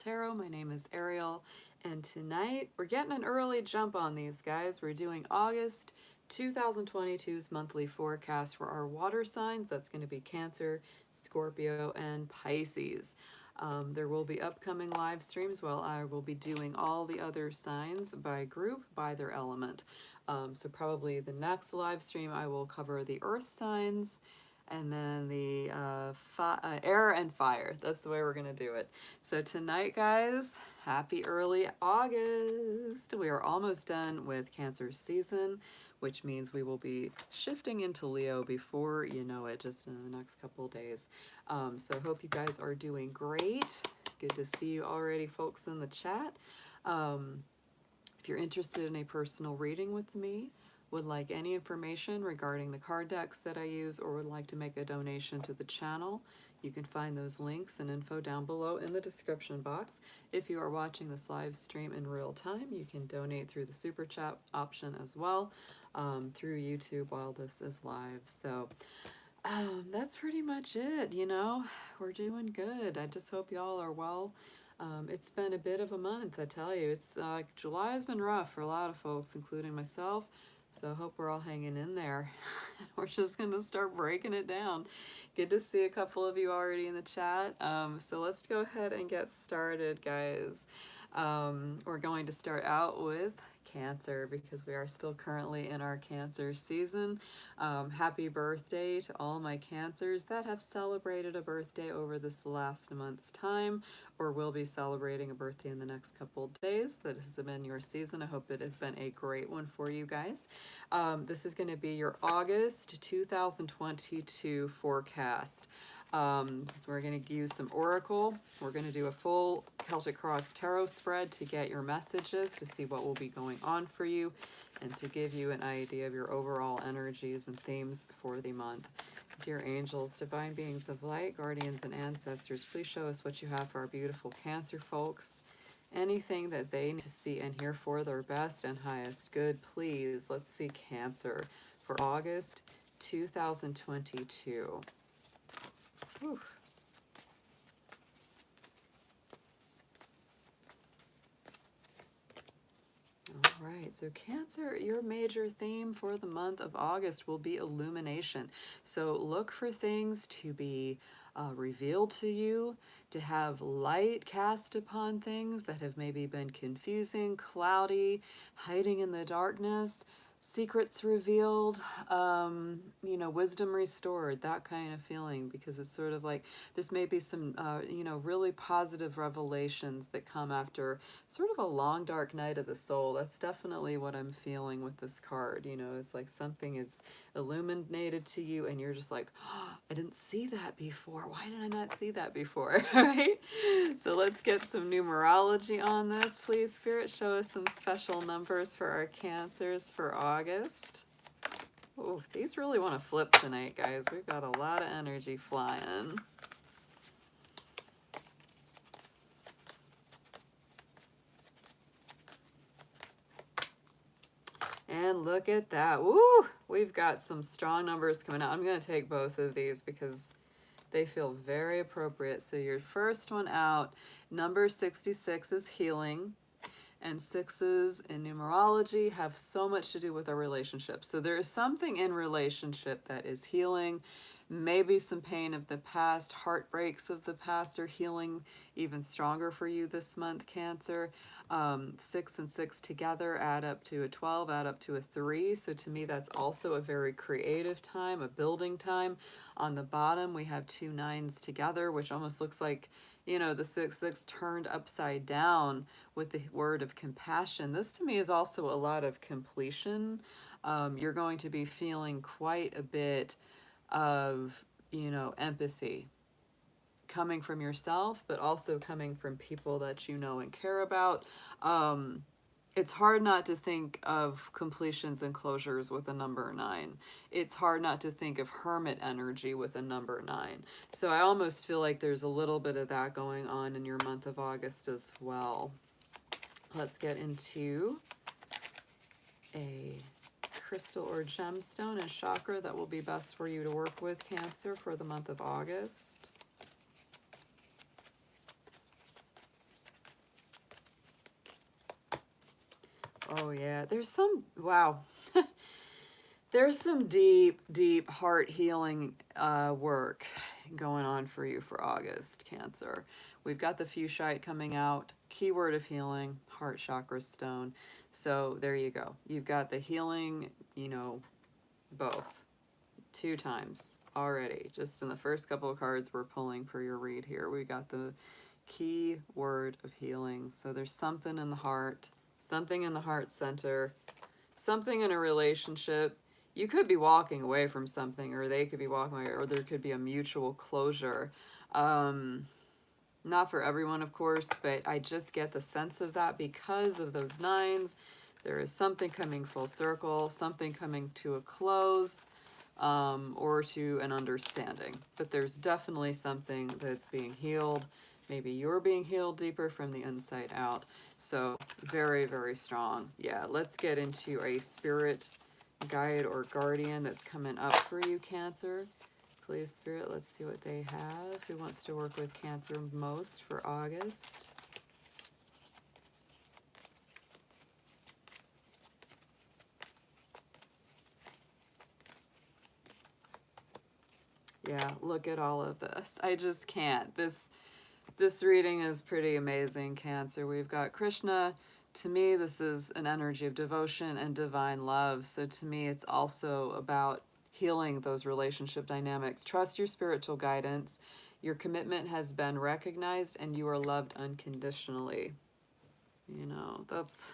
Tarot. My name is Ariel, and tonight we're getting an early jump on these guys. We're doing August 2022's monthly forecast for our water signs. That's going to be Cancer, Scorpio, and Pisces. There will be upcoming live streams while I will be doing all the other signs by group, by their element. So probably the next live stream I will cover the earth signs, and then the air and fire. That's the way we're going to do it. So tonight, guys, happy early August. We are almost done with Cancer season, which means we will be shifting into Leo before you know it, just in the next couple of days. So I hope you guys are doing great. Good to see you already, folks, in the chat. If you're interested in a personal reading with me, would like any information regarding the card decks that I use, or would like to make a donation to the channel, you can find those links and info down below in the description box. If you are watching this live stream in real time, you can donate through the super chat option as well, through YouTube while this is live. So that's pretty much it. You know, we're doing good. I just hope y'all are well. It's been a bit of a month, I tell you. It's July has been rough for a lot of folks, including myself. So I hope we're all hanging in there. We're just going to start breaking it down. Good to see a couple of you already in the chat. So let's go ahead and get started, guys. We're going to start out with Cancer because we are still currently in our Cancer season. Happy birthday to all my Cancers that have celebrated a birthday over this last month's time, or will be celebrating a birthday in the next couple of days. That has been your season. I hope it has been a great one for you guys. This is going to be your August 2022 forecast. We're going to use some Oracle. We're going to do a full Celtic Cross Tarot spread to get your messages, to see what will be going on for you, and to give you an idea of your overall energies and themes for the month. Dear angels, divine beings of light, guardians, and ancestors, please show us what you have for our beautiful Cancer folks. Anything that they need to see and hear for their best and highest good, please. Let's see Cancer for August 2022. Whew. All right, so Cancer, your major theme for the month of August will be illumination. So look for things to be revealed to you, to have light cast upon things that have maybe been confusing, cloudy, hiding in the darkness. Secrets revealed, you know, wisdom restored, that kind of feeling, because it's sort of like this may be some, you know, really positive revelations that come after sort of a long, dark night of the soul. That's definitely what I'm feeling with this card. You know, it's like something is illuminated to you and you're just like, oh, I didn't see that before. Why did I not see that before? Right? So let's get some numerology on this. Please, Spirit, show us some special numbers for our Cancers for August. Oh, these really want to flip tonight, guys. We've got a lot of energy flying. And look at that. Woo! We've got some strong numbers coming out. I'm going to take both of these because they feel very appropriate. So your first one out, number 66 is healing. And sixes in numerology have so much to do with our relationship. So there is something in relationship that is healing. Maybe some pain of the past, heartbreaks of the past are healing even stronger for you this month, Cancer. 6 and 6 together add up to a 12, add up to a 3. So to me, that's also a very creative time, a building time. On the bottom, we have 2 9s together, which almost looks like, you know, the 6 turned upside down with the word of compassion. This to me is also a lot of completion. You're going to be feeling quite a bit of, you know, empathy coming from yourself, but also coming from people that you know and care about. It's hard not to think of completions and closures with a number 9. It's hard not to think of hermit energy with a number 9. So I almost feel like there's a little bit of that going on in your month of August as well. Let's get into a crystal or gemstone and chakra that will be best for you to work with, Cancer, for the month of August. Oh yeah, there's some, wow. There's some deep, deep heart healing work going on for you for August, Cancer. We've got the Fuchsite coming out, keyword of healing, heart chakra stone. So there you go. You've got the healing, you know, both. 2 times already. Just in the first couple of cards we're pulling for your read here. We got the key word of healing. So there's something in the heart, something in the heart center, something in a relationship. You could be walking away from something, or they could be walking away, or there could be a mutual closure. Not for everyone, of course, but I just get the sense of that because of those 9s. There is something coming full circle, something coming to a close, or to an understanding. But there's definitely something that's being healed. Maybe you're being healed deeper from the inside out. So very, very strong. Yeah, let's get into a spirit guide or guardian that's coming up for you, Cancer. Please, Spirit, let's see what they have. Who wants to work with Cancer most for August? Yeah, look at all of this. I just can't. This reading is pretty amazing, Cancer. We've got Krishna. To me, this is an energy of devotion and divine love. So to me, it's also about healing those relationship dynamics. Trust your spiritual guidance. Your commitment has been recognized and you are loved unconditionally. You know, that's...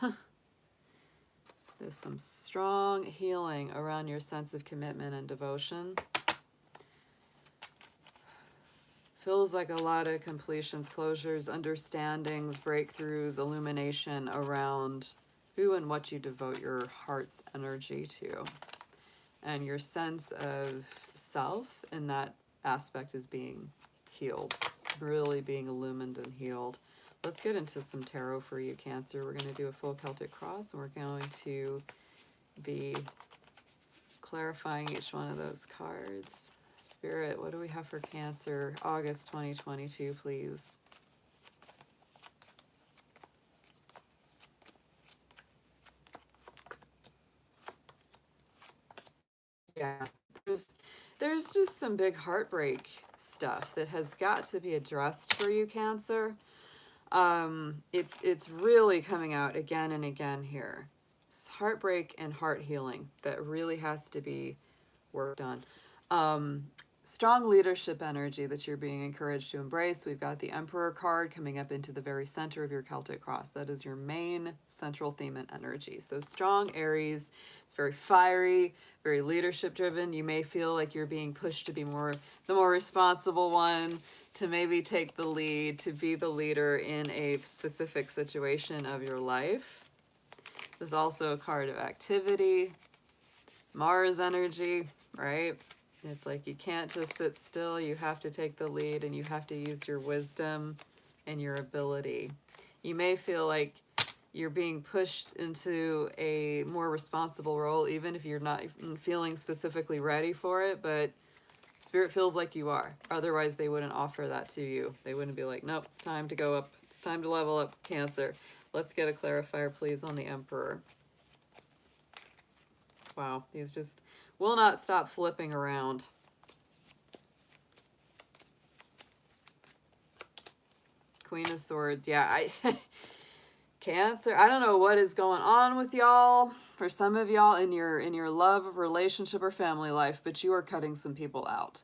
There's some strong healing around your sense of commitment and devotion. Feels like a lot of completions, closures, understandings, breakthroughs, illumination around who and what you devote your heart's energy to. And your sense of self in that aspect is being healed. It's really being illumined and healed. Let's get into some tarot for you, Cancer. We're going to do a full Celtic cross, and we're going to be clarifying each one of those cards. Spirit, what do we have for Cancer? August 2022, please. Yeah, there's just some big heartbreak stuff that has got to be addressed for you, Cancer. It's really coming out again and again here. It's heartbreak and heart healing that really has to be worked on. Strong leadership energy that you're being encouraged to embrace. We've got the Emperor card coming up into the very center of your Celtic cross. That is your main central theme and energy. So strong Aries. It's very fiery, very leadership driven. You may feel like you're being pushed to be the more responsible one, to maybe take the lead, to be the leader in a specific situation of your life. There's also a card of activity, Mars energy, right? It's like you can't just sit still. You have to take the lead and you have to use your wisdom and your ability. You may feel like you're being pushed into a more responsible role, even if you're not feeling specifically ready for it, but Spirit feels like you are. Otherwise, they wouldn't offer that to you. They wouldn't be like, nope, it's time to go up. It's time to level up, Cancer. Let's get a clarifier, please, on the Emperor. Wow, these just will not stop flipping around. Queen of Swords. Yeah, Cancer, I don't know what is going on with y'all. For some of y'all in your love, relationship, or family life, but you are cutting some people out.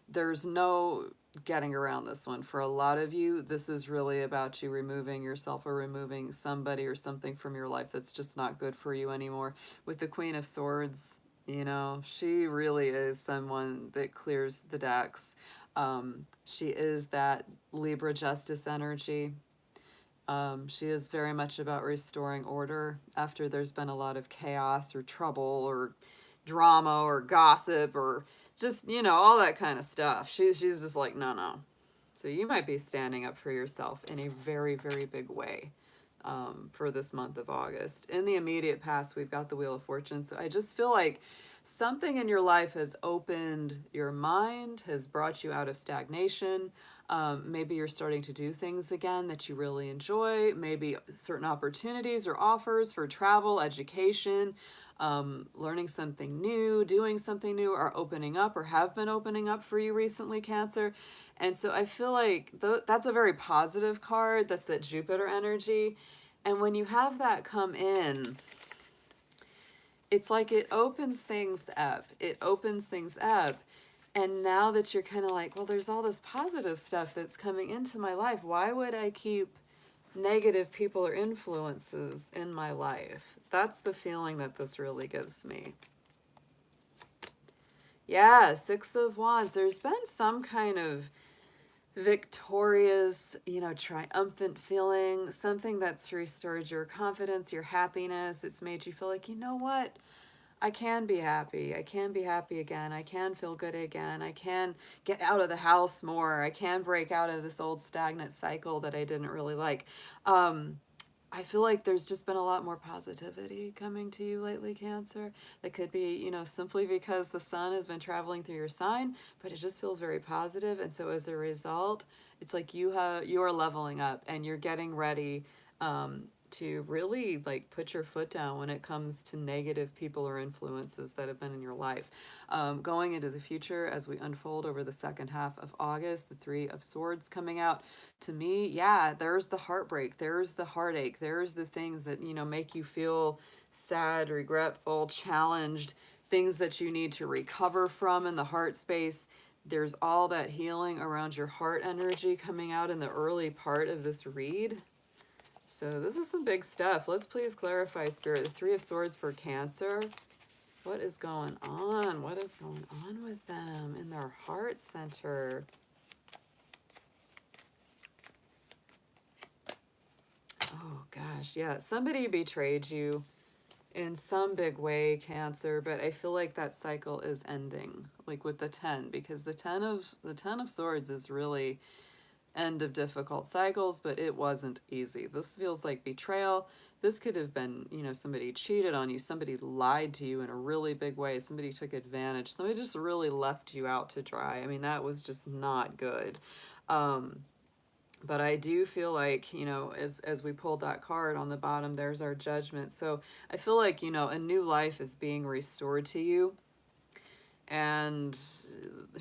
There's no getting around this one. For a lot of you, this is really about you removing yourself or removing somebody or something from your life that's just not good for you anymore. With the Queen of Swords, you know, she really is someone that clears the decks. She is that Libra justice energy. She is very much about restoring order after there's been a lot of chaos or trouble or drama or gossip or just, you know, all that kind of stuff. She's just like, no. So you might be standing up for yourself in a very, very big way for this month of August. In the immediate past, we've got the Wheel of Fortune. So I just feel like something in your life has opened your mind, has brought you out of stagnation. Maybe you're starting to do things again that you really enjoy. Maybe certain opportunities or offers for travel, education, learning something new, doing something new are opening up or have been opening up for you recently, Cancer. And so I feel like that's a very positive card. That's that Jupiter energy. And when you have that come in, it's like it opens things up. It opens things up. And now that you're kind of like, well, there's all this positive stuff that's coming into my life. Why would I keep negative people or influences in my life? That's the feeling that this really gives me. Yeah, Six of Wands. There's been some kind of victorious, triumphant feeling, something that's restored your confidence, your happiness. It's made you feel like, you know what? I can be happy. I can be happy again. I can feel good again. I can get out of the house more. I can break out of this old stagnant cycle that I didn't really like. I feel like there's just been a lot more positivity coming to you lately, Cancer. That could be, simply because the sun has been traveling through your sign, but it just feels very positive. And so as a result, it's like you are leveling up and you're getting ready to really like put your foot down when it comes to negative people or influences that have been in your life. Going into the future as we unfold over the second half of August, the Three of Swords coming out. To me, yeah, there's the heartbreak, there's the heartache, there's the things that, make you feel sad, regretful, challenged, things that you need to recover from in the heart space. There's all that healing around your heart energy coming out in the early part of this read. So this is some big stuff. Let's please clarify, Spirit. The Three of Swords for Cancer. What is going on? What is going on with them in their heart center? Oh, gosh. Yeah, somebody betrayed you in some big way, Cancer, but I feel like that cycle is ending, like with the 10, because the 10 of Swords is really end of difficult cycles, but it wasn't easy. This feels like betrayal. This could have been, somebody cheated on you, somebody lied to you in a really big way, somebody took advantage, somebody just really left you out to dry. I mean, that was just not good. But I do feel like, as we pulled that card on the bottom, there's our Judgment. So I feel like, a new life is being restored to you. And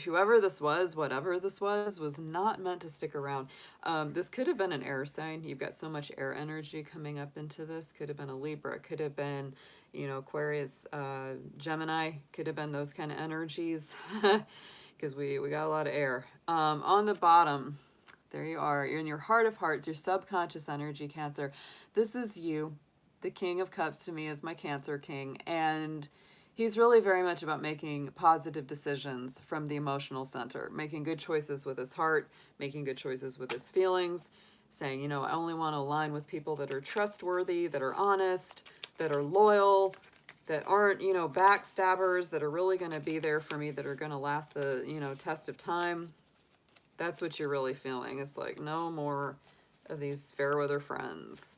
whoever this was, whatever this was not meant to stick around. This could have been an air sign. You've got so much air energy coming up into this. Could have been a Libra. Could have been, Aquarius, Gemini. Could have been those kind of energies. Because we got a lot of air. On the bottom, there you are. You're in your heart of hearts, your subconscious energy, Cancer. This is you. The King of Cups to me is my Cancer King. And he's really very much about making positive decisions from the emotional center, making good choices with his heart, making good choices with his feelings, saying, I only want to align with people that are trustworthy, that are honest, that are loyal, that aren't, backstabbers, that are really going to be there for me, that are going to last the, test of time. That's what you're really feeling. It's like no more of these fair weather friends.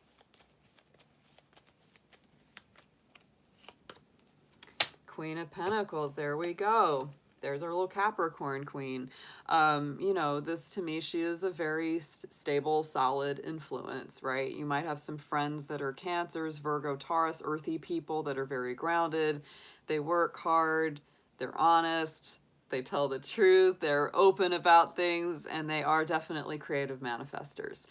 Queen of Pentacles, there we go. There's our little Capricorn queen. This to me, she is a very stable, solid influence, right? You might have some friends that are Cancers, Virgo, Taurus, earthy people that are very grounded. They work hard, they're honest, they tell the truth, they're open about things, and they are definitely creative manifestors.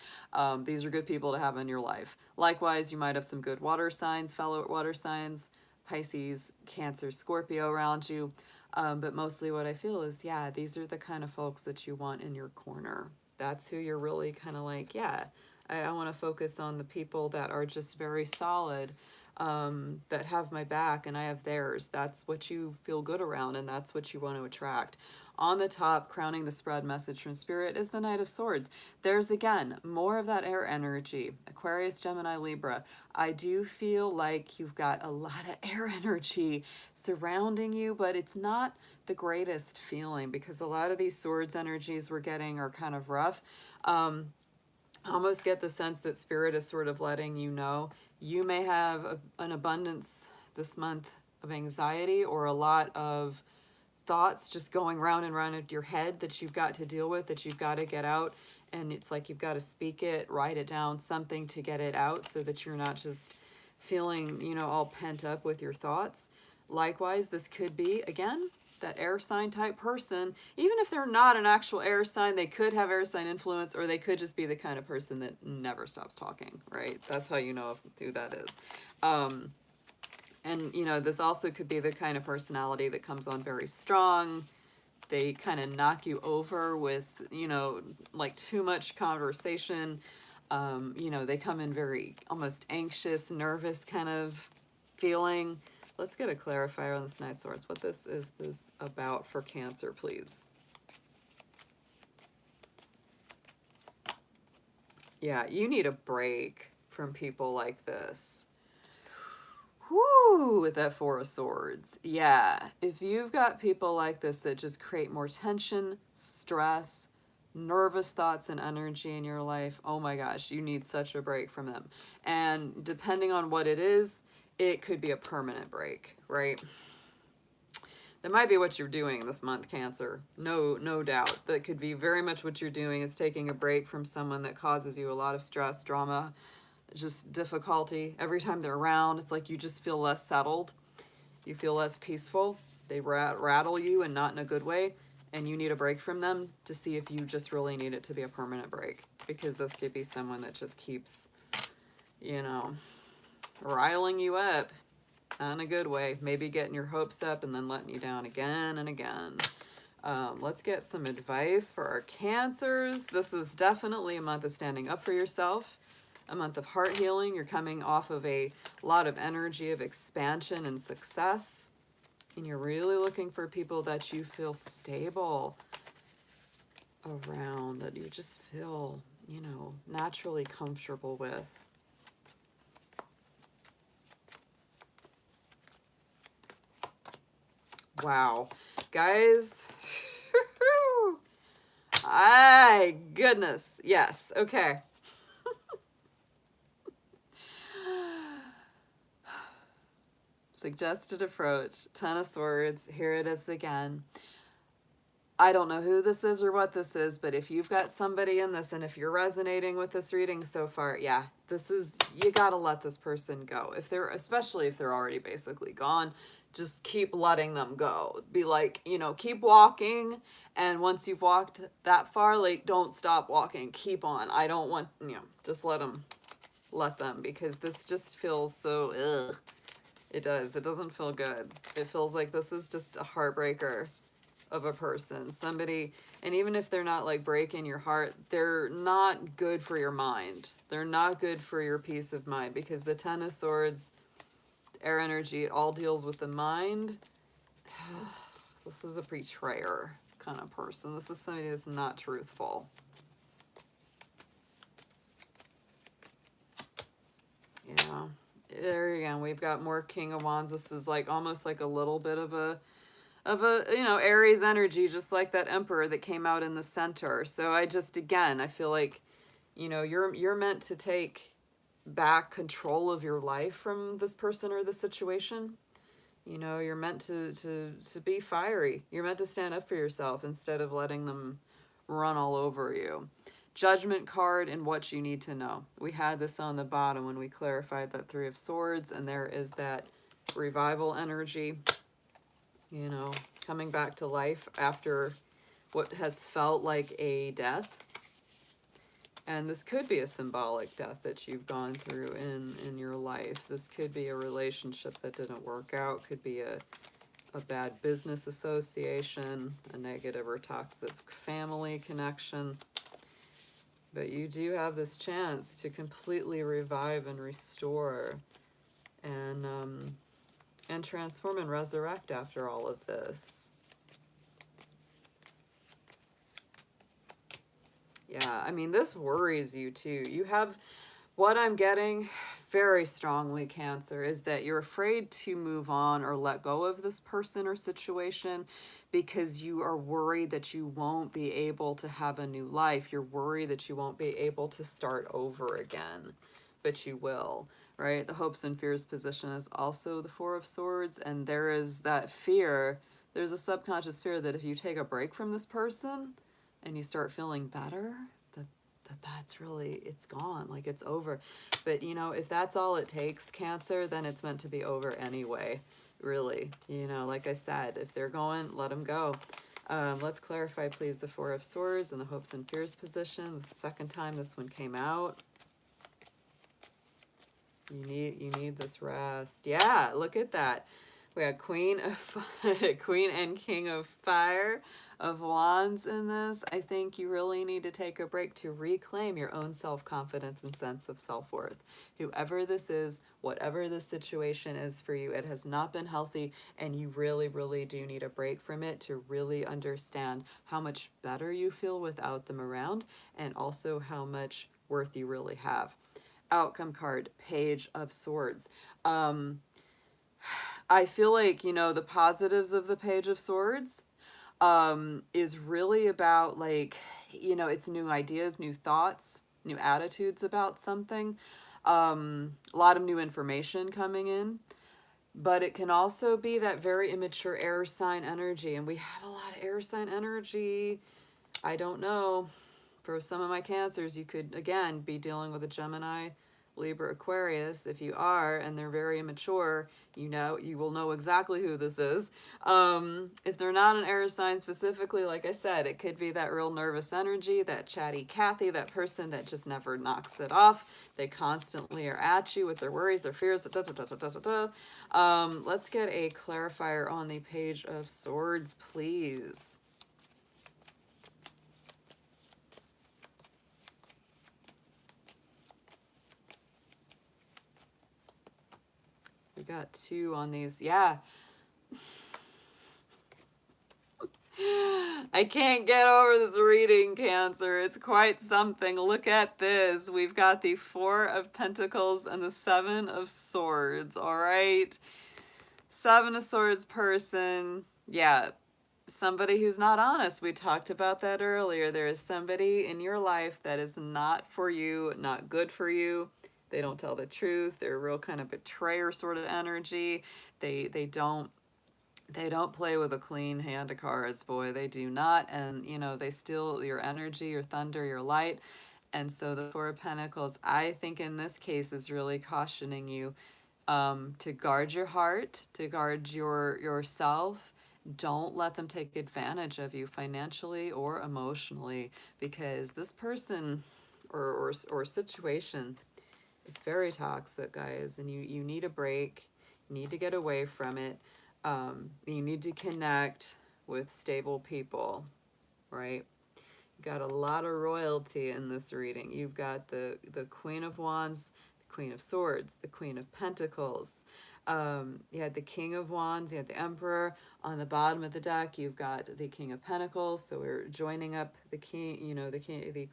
These are good people to have in your life. Likewise, you might have some good water signs, fellow water signs, Pisces, Cancer, Scorpio around you. But mostly what I feel is, yeah, these are the kind of folks that you want in your corner. That's who you're really kind of like, yeah, I want to focus on the people that are just very solid, that have my back and I have theirs. That's what you feel good around, and that's what you want to attract. On the top, crowning the spread message from Spirit, is the Knight of Swords. There's, again, more of that air energy. Aquarius, Gemini, Libra. I do feel like you've got a lot of air energy surrounding you, but it's not the greatest feeling because a lot of these swords energies we're getting are kind of rough. I almost get the sense that Spirit is sort of letting you know you may have an abundance this month of anxiety or a lot of thoughts just going round and round in your head that you've got to deal with, that you've got to get out. And it's like you've got to speak it, write it down, something to get it out so that you're not just feeling, you know, all pent up with your thoughts. Likewise, this could be, again, that air sign type person. Even if they're not an actual air sign, they could have air sign influence, or they could just be the kind of person that never stops talking, right? That's how you know who that is. And, you know, this also could be the kind of personality that comes on very strong. They kind of knock you over with, you know, like too much conversation. You know, they come in very almost anxious, nervous kind of feeling. Let's get a clarifier on this Knight of Swords. What this is this about for Cancer, please? Yeah, you need a break from people like this. Whoo, with that Four of Swords. Yeah, if you've got people like this that just create more tension, stress, nervous thoughts and energy in your life, oh my gosh, you need such a break from them. And depending on what it is, it could be a permanent break, right? That might be what you're doing this month, Cancer. No doubt. That could be very much what you're doing, is taking a break from someone that causes you a lot of stress, drama, just difficulty. Every time they're around, it's like you just feel less settled. You feel less peaceful. They rattle you, and not in a good way. And you need a break from them to see if you just really need it to be a permanent break. Because this could be someone that just keeps, you know, riling you up. Not in a good way. Maybe getting your hopes up and then letting you down again and again. Let's get some advice for our Cancers. This is definitely a month of standing up for yourself. A month of heart healing. You're coming off of a lot of energy of expansion and success. And you're really looking for people that you feel stable around, that you just feel, you know, naturally comfortable with. Wow. Guys. My goodness. Yes. Okay. Suggested approach. Ten of Swords. Here it is again. I don't know who this is or what this is, but if you've got somebody in this, and if you're resonating with this reading so far, yeah, this is, you gotta let this person go. If they're, especially if they're already basically gone, just keep letting them go. Be like, you know, keep walking, and once you've walked that far, like, don't stop walking. Keep on. I don't want, you know, just let them, because this just feels so, ugh. It does. It doesn't feel good. It feels like this is just a heartbreaker of a person. Somebody, and even if they're not like breaking your heart, they're not good for your mind. They're not good for your peace of mind, because the Ten of Swords, air energy, it all deals with the mind. This is a betrayer kind of person. This is somebody that's not truthful. Yeah. There you go. We've got more King of Wands. This is like almost like a little bit of a you know, Aries energy, just like that Emperor that came out in the center. So I just, again, I feel like, you know, you're meant to take back control of your life from this person or the situation. You know, you're meant to be fiery. You're meant to stand up for yourself instead of letting them run all over you. Judgment card and what you need to know. We had this on the bottom when we clarified that Three of Swords, and there is that revival energy, you know, coming back to life after what has felt like a death. And this could be a symbolic death that you've gone through in your life. This could be a relationship that didn't work out. Could be a bad business association, a negative or toxic family connection. But you do have this chance to completely revive and restore and transform and resurrect after all of this. Yeah, I mean, this worries you too. You have, what I'm getting very strongly, Cancer, is that you're afraid to move on or let go of this person or situation because you are worried that you won't be able to have a new life. You're worried that you won't be able to start over again. but you will, right? The hopes and fears position is also the Four of Swords, and there is that fear. There's a subconscious fear that if you take a break from this person and you start feeling better, that's really, it's gone, like it's over. But you know, if that's all it takes, Cancer, then it's meant to be over anyway, really. You know, like I said, if they're going, let them go. Let's clarify, please, the Four of Swords and the hopes and fears position. The second time this one came out. You need this rest. Yeah, look at that. We had Queen and King of Fire of Wands in this. I think you really need to take a break to reclaim your own self-confidence and sense of self-worth. Whoever this is, whatever this situation is for you, it has not been healthy, and you really, really do need a break from it to really understand how much better you feel without them around, and also how much worth you really have. Outcome card, Page of Swords. I feel like, you know, the positives of the Page of Swords is really about, like, you know, it's new ideas, new thoughts, new attitudes about something. A lot of new information coming in. But it can also be that very immature air sign energy. And we have a lot of air sign energy. I don't know. For some of my Cancers, you could, again, be dealing with a Gemini, Libra, Aquarius. If you are, and they're very immature, you know, you will know exactly who this is. If they're not an air sign specifically, like I said, it could be that real nervous energy, that chatty Cathy, that person that just never knocks it off. They constantly are at you with their worries, their fears, let's get a clarifier on the Page of Swords, please. We got 2 on these. Yeah. I can't get over this reading, Cancer. It's quite something. Look at this. We've got the 4 of Pentacles and the 7 of Swords. All right. 7 of Swords person. Yeah. Somebody who's not honest. We talked about that earlier. There is somebody in your life that is not for you, not good for you. They don't tell the truth. They're a real kind of betrayer sort of energy. They don't play with a clean hand of cards, boy. They do not. And, you know, they steal your energy, your thunder, your light. And so the 4 of Pentacles, I think in this case, is really cautioning you to guard your heart, to guard yourself. Don't let them take advantage of you financially or emotionally, because this person or situation, it's very toxic, guys, and you need a break. You need to get away from it. You need to connect with stable people, right? You got a lot of royalty in this reading. You've got the Queen of Wands, the Queen of Swords, the Queen of Pentacles. You had the King of Wands, you had the Emperor. On the bottom of the deck, you've got the King of Pentacles. So we're joining up the king, you know, the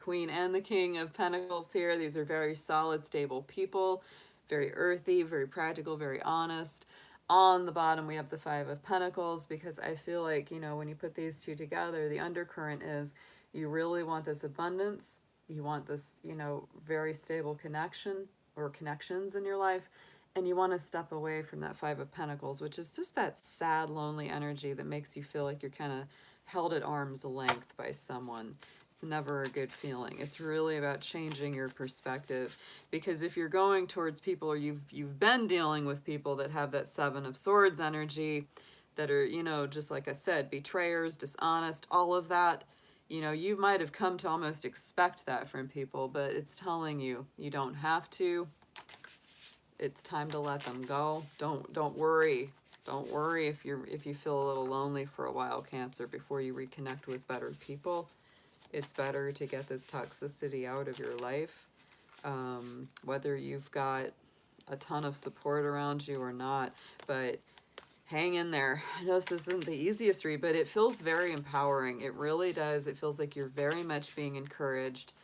Queen and the King of Pentacles here. These are very solid, stable people, very earthy, very practical, very honest. On the bottom, we have the 5 of Pentacles, because I feel like, you know, when you put these two together, the undercurrent is you really want this abundance. You want this, you know, very stable connection or connections in your life. And you want to step away from that 5 of Pentacles, which is just that sad, lonely energy that makes you feel like you're kind of held at arm's length by someone. It's never a good feeling. It's really about changing your perspective, because if you're going towards people, or you've been dealing with people that have that 7 of Swords energy, that are, you know, just like I said, betrayers, dishonest, all of that, you know, you might have come to almost expect that from people, but it's telling you, you don't have to. It's time to let them go. Don't worry. Don't worry if you feel a little lonely for a while, Cancer, before you reconnect with better people. It's better to get this toxicity out of your life. Whether you've got a ton of support around you or not, but hang in there. I know this isn't the easiest read, but it feels very empowering. It really does. It feels like you're very much being encouraged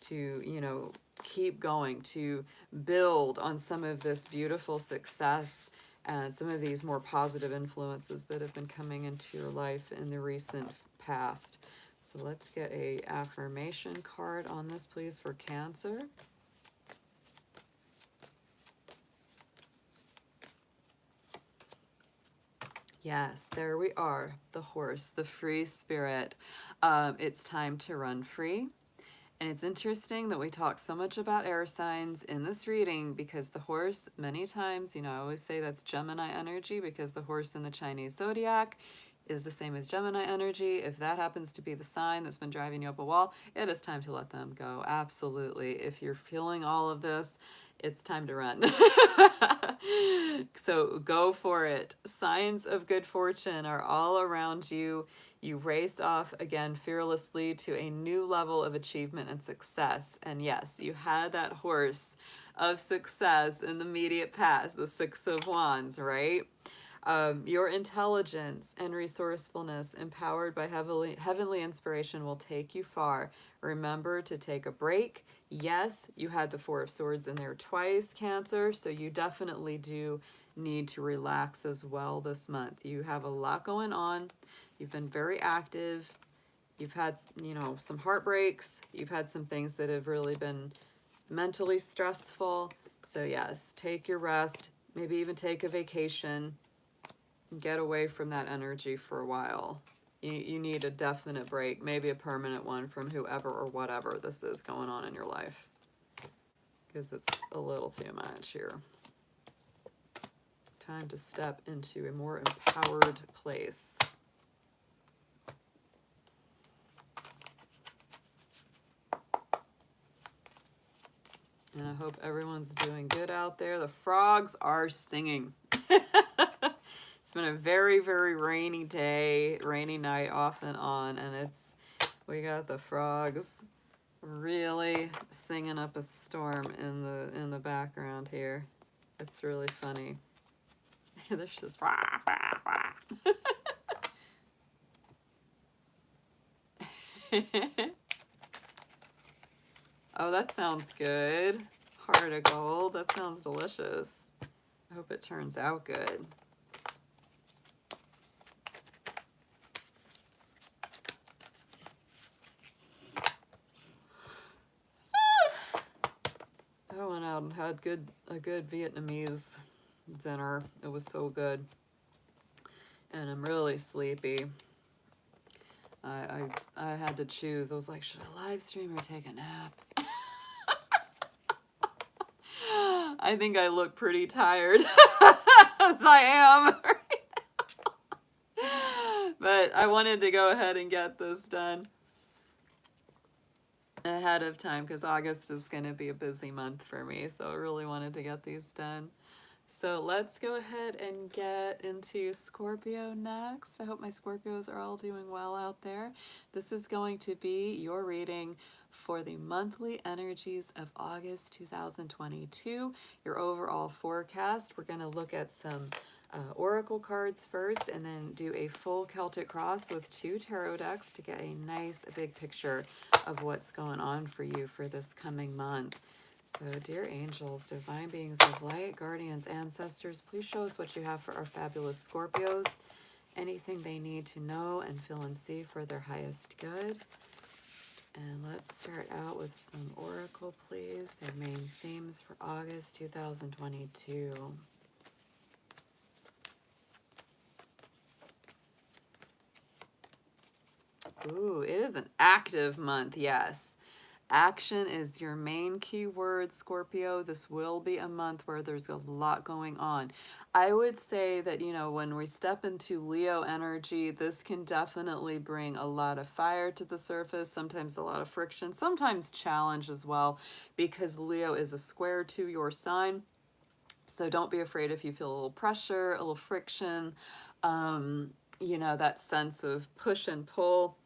to, you know, keep going, to build on some of this beautiful success and some of these more positive influences that have been coming into your life in the recent past. So let's get a affirmation card on this, please, for Cancer. Yes, there we are. The horse, the free spirit. It's time to run free. And it's interesting that we talk so much about air signs in this reading because the horse, many times, I always say that's Gemini energy because the horse in the Chinese zodiac is the same as Gemini energy. If that happens to be the sign that's been driving you up a wall, it is time to let them go. Absolutely. If you're feeling all of this, it's time to run. So go for it. Signs of good fortune are all around you. You race off again fearlessly to a new level of achievement and success. And yes, you had that horse of success in the immediate past, the Six of Wands, right? Your intelligence and resourcefulness, empowered by heavenly inspiration, will take you far. Remember to take a break. Yes, you had the Four of Swords in there twice, Cancer, so you definitely do need to relax as well this month. You have a lot going on. You've been very active. You've had, some heartbreaks. You've had some things that have really been mentally stressful. So yes, take your rest. Maybe even take a vacation. Get away from that energy for a while. You need a definite break, maybe a permanent one from whoever or whatever this is going on in your life. Because it's a little too much here. Time to step into a more empowered place. And I hope everyone's doing good out there. The frogs are singing. It's been a very, very rainy day, rainy night off and on, and we got the frogs really singing up a storm in the background here. It's really funny. There's just rah, rah, rah. Oh, that sounds good. Heart of gold. That sounds delicious. I hope it turns out good. I went out and had a good Vietnamese dinner. It was so good. And I'm really sleepy. I had to choose. I was like, should I live stream or take a nap? I think I look pretty tired, as I am right now. But I wanted to go ahead and get this done ahead of time because August is going to be a busy month for me. So I really wanted to get these done. So let's go ahead and get into Scorpio next. I hope my Scorpios are all doing well out there. This is going to be your reading for the monthly energies of August 2022, your overall forecast. We're going to look at some oracle cards first and then do a full Celtic cross with 2 tarot decks to get a nice big picture of what's going on for you for this coming month. So, dear angels, divine beings of light, guardians, ancestors, please show us what you have for our fabulous Scorpios, anything they need to know and feel and see for their highest good. And let's start out with some oracle, please, their main themes for August 2022. Ooh, it is an active month, yes. Action is your main key word, Scorpio. This will be a month where there's a lot going on. I would say that, when we step into Leo energy, this can definitely bring a lot of fire to the surface, sometimes a lot of friction, sometimes challenge as well, because Leo is a square to your sign. So don't be afraid if you feel a little pressure, a little friction, that sense of push and pull.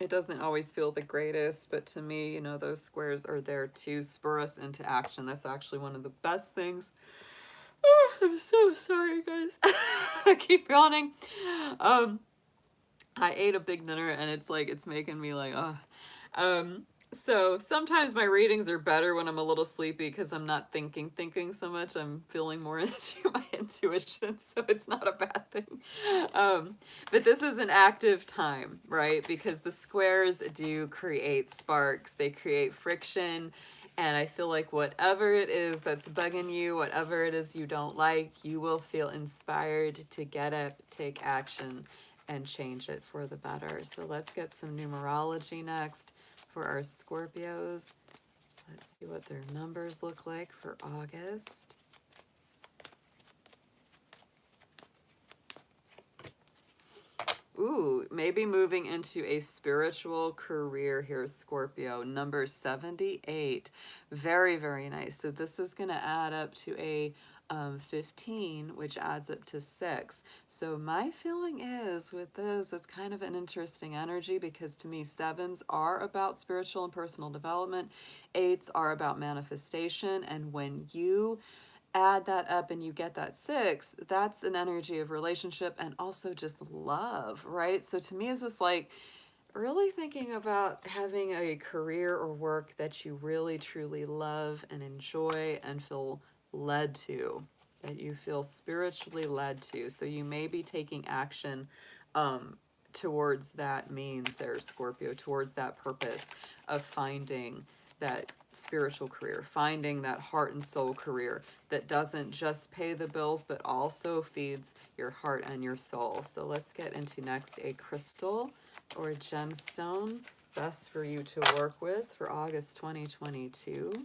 It doesn't always feel the greatest, but to me, those squares are there to spur us into action. That's actually one of the best things. Oh, I'm so sorry, guys. I keep yawning. I ate a big dinner, and it's making me like, so sometimes my readings are better when I'm a little sleepy because I'm not thinking so much. I'm feeling more into my intuition, so it's not a bad thing. But this is an active time, right? Because the squares do create sparks. They create friction. And I feel like whatever it is that's bugging you, whatever it is you don't like, you will feel inspired to get up, take action, and change it for the better. So let's get some numerology next for our Scorpios. Let's see what their numbers look like for August. Ooh, maybe moving into a spiritual career here, Scorpio. Number 78. Very, very nice. So this is going to add up to a 15, which adds up to 6. So my feeling is with this, it's kind of an interesting energy because to me, 7s are about spiritual and personal development. 8s are about manifestation. And when you add that up and you get that 6, that's an energy of relationship and also just love, right? So to me, it's just like really thinking about having a career or work that you really truly love and enjoy and feel led to, that you feel spiritually led to. So you may be taking action towards that means there, Scorpio, towards that purpose of finding that spiritual career, finding that heart and soul career that doesn't just pay the bills but also feeds your heart and your soul. So let's get into next a crystal or a gemstone best for you to work with for August 2022.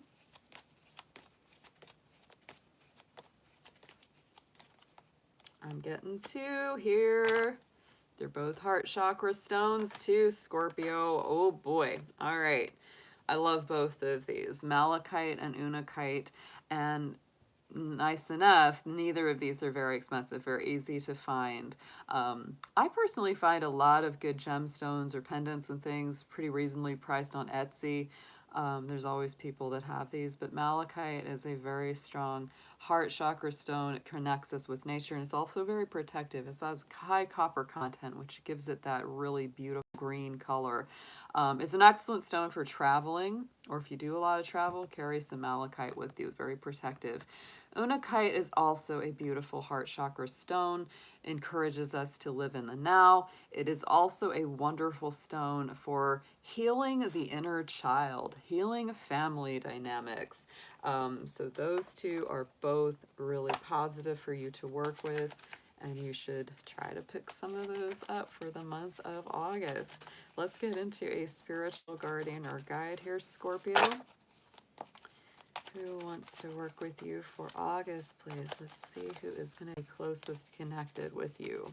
I'm getting 2 here. They're both heart chakra stones too, Scorpio. Oh boy. All right. I love both of these, malachite and unakite. And nice enough, neither of these are very expensive, very easy to find. I personally find a lot of good gemstones or pendants and things pretty reasonably priced on Etsy. There's always people that have these, but malachite is a very strong heart chakra stone. It connects us with nature, and it's also very protective. It has high copper content, which gives it that really beautiful green color. It's an excellent stone for traveling, or if you do a lot of travel, carry some malachite with you. Very protective. Unakite is also a beautiful heart chakra stone, encourages us to live in the now. It is also a wonderful stone for healing the inner child, healing family dynamics. So those two are both really positive for you to work with, and you should try to pick some of those up for the month of August. Let's get into a spiritual guardian or guide here, Scorpio. Who wants to work with you for August, please? Let's see who is going to be closest connected with you.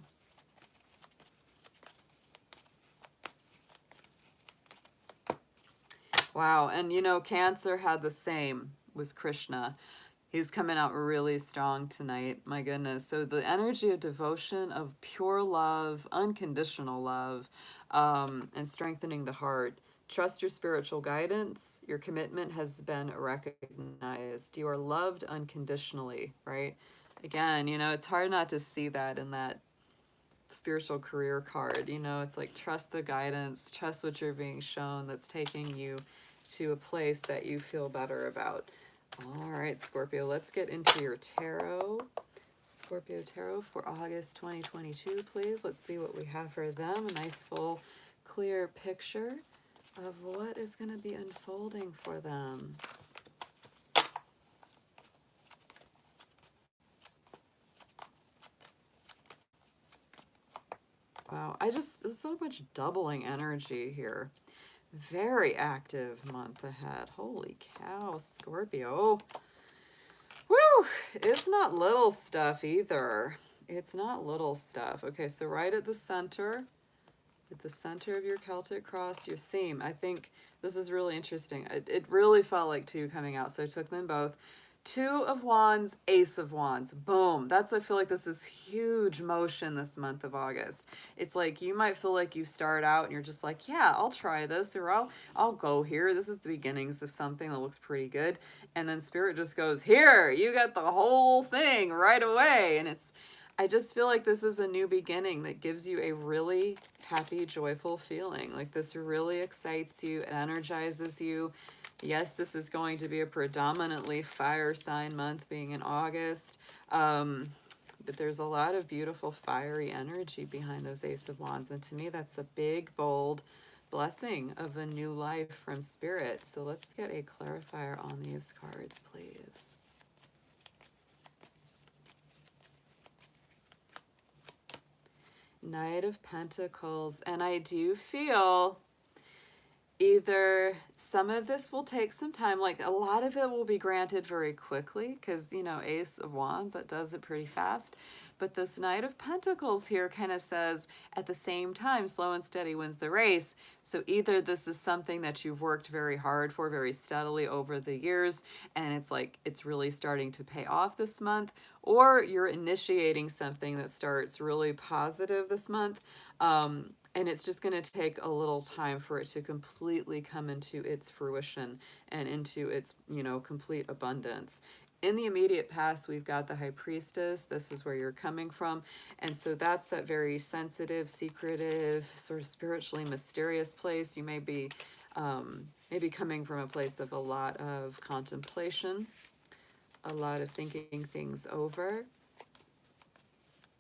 Wow, and you know, Cancer had the same, was Krishna. He's coming out really strong tonight, my goodness. So the energy of devotion, of pure love, unconditional love, and strengthening the heart. Trust your spiritual guidance. Your commitment has been recognized. You are loved unconditionally, right? Again, you know, it's hard not to see that in that spiritual career card. You know, it's like trust the guidance, trust what you're being shown that's taking you to a place that you feel better about. All right, Scorpio, let's get into your tarot. Scorpio Tarot for August 2022, please. Let's see what we have for them. A nice, full, clear picture of what is going to be unfolding for them. Wow, there's so much doubling energy here. Very active month ahead. Holy cow, Scorpio. Woo! It's not little stuff either. It's not little stuff. Okay, so right at the center of your Celtic cross, your theme. I think this is really interesting. It really felt like 2 coming out, so I took them both. 2 of Wands, Ace of Wands. Boom. I feel like this is huge motion this month of August. It's like you might feel like you start out and you're just like, yeah, I'll try this, or I'll go here. This is the beginnings of something that looks pretty good. And then Spirit just goes, here, you got the whole thing right away. And I just feel like this is a new beginning that gives you a really happy, joyful feeling. Like this really excites you, it energizes you. Yes, this is going to be a predominantly fire sign month, being in August. But there's a lot of beautiful fiery energy behind those Ace of Wands. And to me, that's a big, bold, blessing of a new life from Spirit. So let's get a clarifier on these cards, please. Knight of Pentacles. And I do feel either some of this will take some time, like a lot of it will be granted very quickly because, you know, Ace of Wands, that does it pretty fast. But this Knight of Pentacles here kind of says, at the same time, slow and steady wins the race. So either this is something that you've worked very hard for, very steadily over the years, and it's like it's really starting to pay off this month, or you're initiating something that starts really positive this month. And it's just going to take a little time for it to completely come into its fruition and into its, you know, complete abundance. In the immediate past, we've got the High Priestess. This is where you're coming from. And so that's that very sensitive, secretive, sort of spiritually mysterious place. You may be maybe coming from a place of a lot of contemplation, a lot of thinking things over.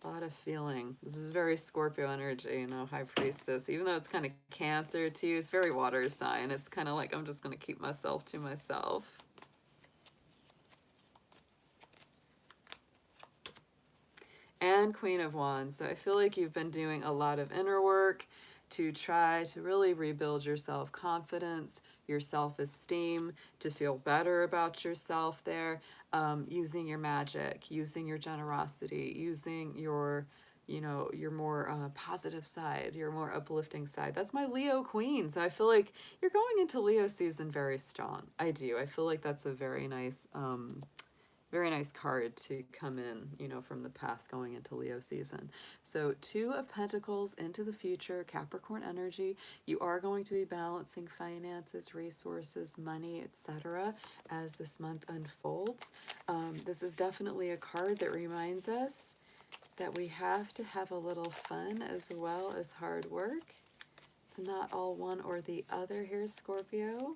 A lot of feeling. This is very Scorpio energy, you know, High Priestess. Even though it's kind of Cancer too, it's very water sign. It's kind of like, I'm just going to keep myself to myself. And Queen of Wands. So I feel like you've been doing a lot of inner work to try to really rebuild your self-confidence, your self-esteem, to feel better about yourself there, using your magic, using your generosity, using your, you know, your more positive side, your more uplifting side. That's my Leo queen. So I feel like you're going into Leo season very strong. I do. I feel like that's a very nice card to come in, you know, from the past going into Leo season. So 2 of Pentacles into the future, Capricorn energy. You are going to be balancing finances, resources, money, etc. as this month unfolds. This is definitely a card that reminds us that we have to have a little fun as well as hard work. It's not all one or the other here, Scorpio.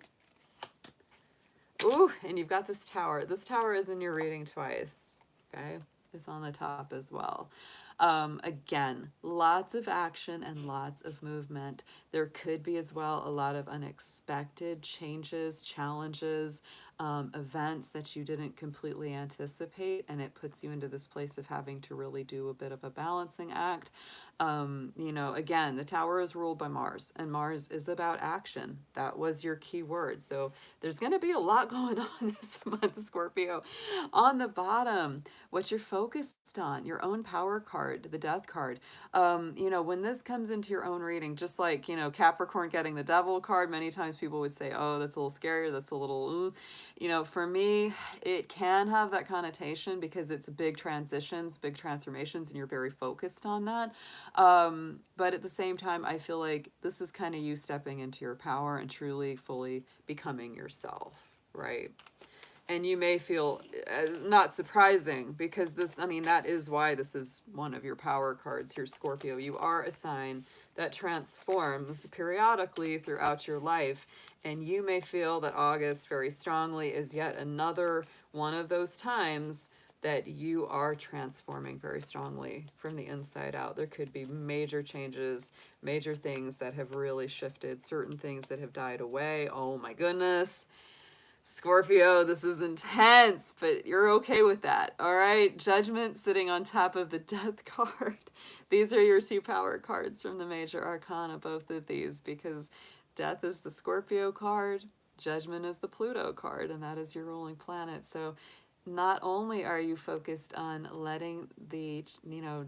Ooh, and you've got this tower. This tower is in your reading twice, okay? It's on the top as well. Again, lots of action and lots of movement. There could be as well a lot of unexpected changes, challenges, events that you didn't completely anticipate, and it puts you into this place of having to really do a bit of a balancing act. You know, again, the tower is ruled by Mars, and Mars is about action. That was your key word. So there's going to be a lot going on this month, Scorpio. On the bottom, what you're focused on, your own power card, the death card. You know, when this comes into your own reading, just like, you know, Capricorn getting the devil card, many times people would say, oh, that's a little scary, that's a little, ooh. You know, for me, it can have that connotation because it's big transitions, big transformations, and you're very focused on that. But at the same time, I feel like this is kind of you stepping into your power and truly, fully becoming yourself, right? And you may feel not surprising because this, I mean, that is why this is one of your power cards here, Scorpio. You are a sign that transforms periodically throughout your life. And you may feel that August very strongly is yet another one of those times that you are transforming very strongly from the inside out. There could be major changes, major things that have really shifted, certain things that have died away. Oh my goodness. Scorpio, this is intense, but you're okay with that, all right? Judgment sitting on top of the Death card. These are your 2 power cards from the major arcana, both of these, because Death is the Scorpio card, Judgment is the Pluto card, and that is your ruling planet. So not only are you focused on letting the, you know,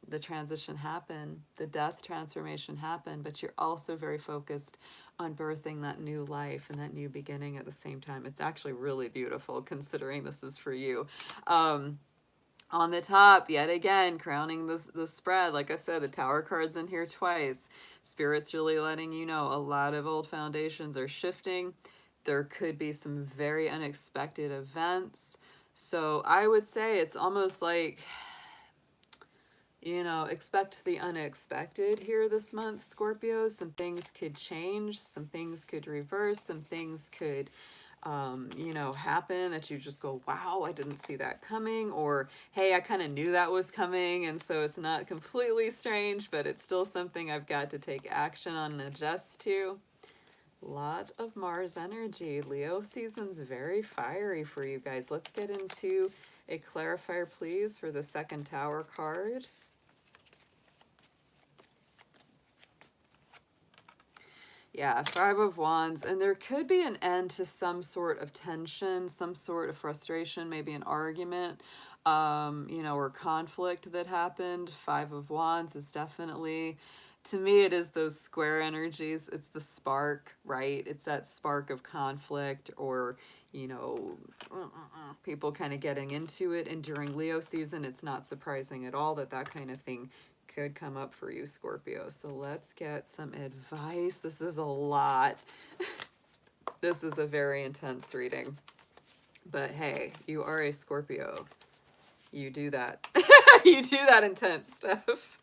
the transition happen, the death transformation happen, but you're also very focused on birthing that new life and that new beginning at the same time. It's actually really beautiful considering this is for you. On the top, yet again, crowning the spread, like I said, the Tower card's in here twice. Spirit's really letting you know a lot of old foundations are shifting. There could be some very unexpected events. So I would say it's almost like, you know, expect the unexpected here this month, Scorpio. Some things could change, some things could reverse, some things could you know, happen that you just go, wow, I didn't see that coming, or hey, I kind of knew that was coming, and so it's not completely strange, but it's still something I've got to take action on and adjust to. Lot of Mars energy. Leo season's very fiery for you guys. Let's get into a clarifier, please, for the second Tower card. Yeah, Five of Wands, and there could be an end to some sort of tension, some sort of frustration, maybe an argument, you know, or conflict that happened. Five of Wands is definitely, to me, it is those square energies. It's the spark, right? It's that spark of conflict, or, you know, people kind of getting into it. And during Leo season, it's not surprising at all that that kind of thing could come up for you, Scorpio. So let's get some advice. This is a lot. This is a very intense reading. But hey, you are a Scorpio. You do that. You do that intense stuff.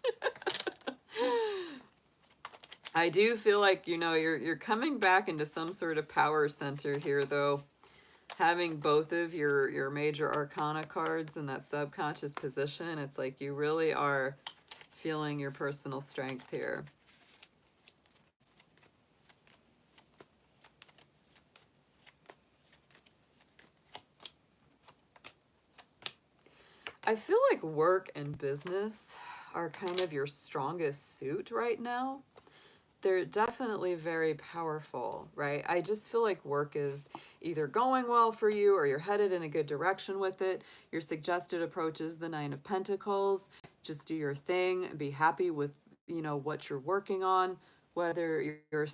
I do feel like, you know, you're coming back into some sort of power center here, though. Having both of your major arcana cards in that subconscious position, it's like you really are feeling your personal strength here. I feel like work and business are kind of your strongest suit right now. They're definitely very powerful, right? I just feel like work is either going well for you or you're headed in a good direction with it. Your suggested approach is the Nine of Pentacles. Just do your thing, be happy with, you know, what you're working on. Whether you're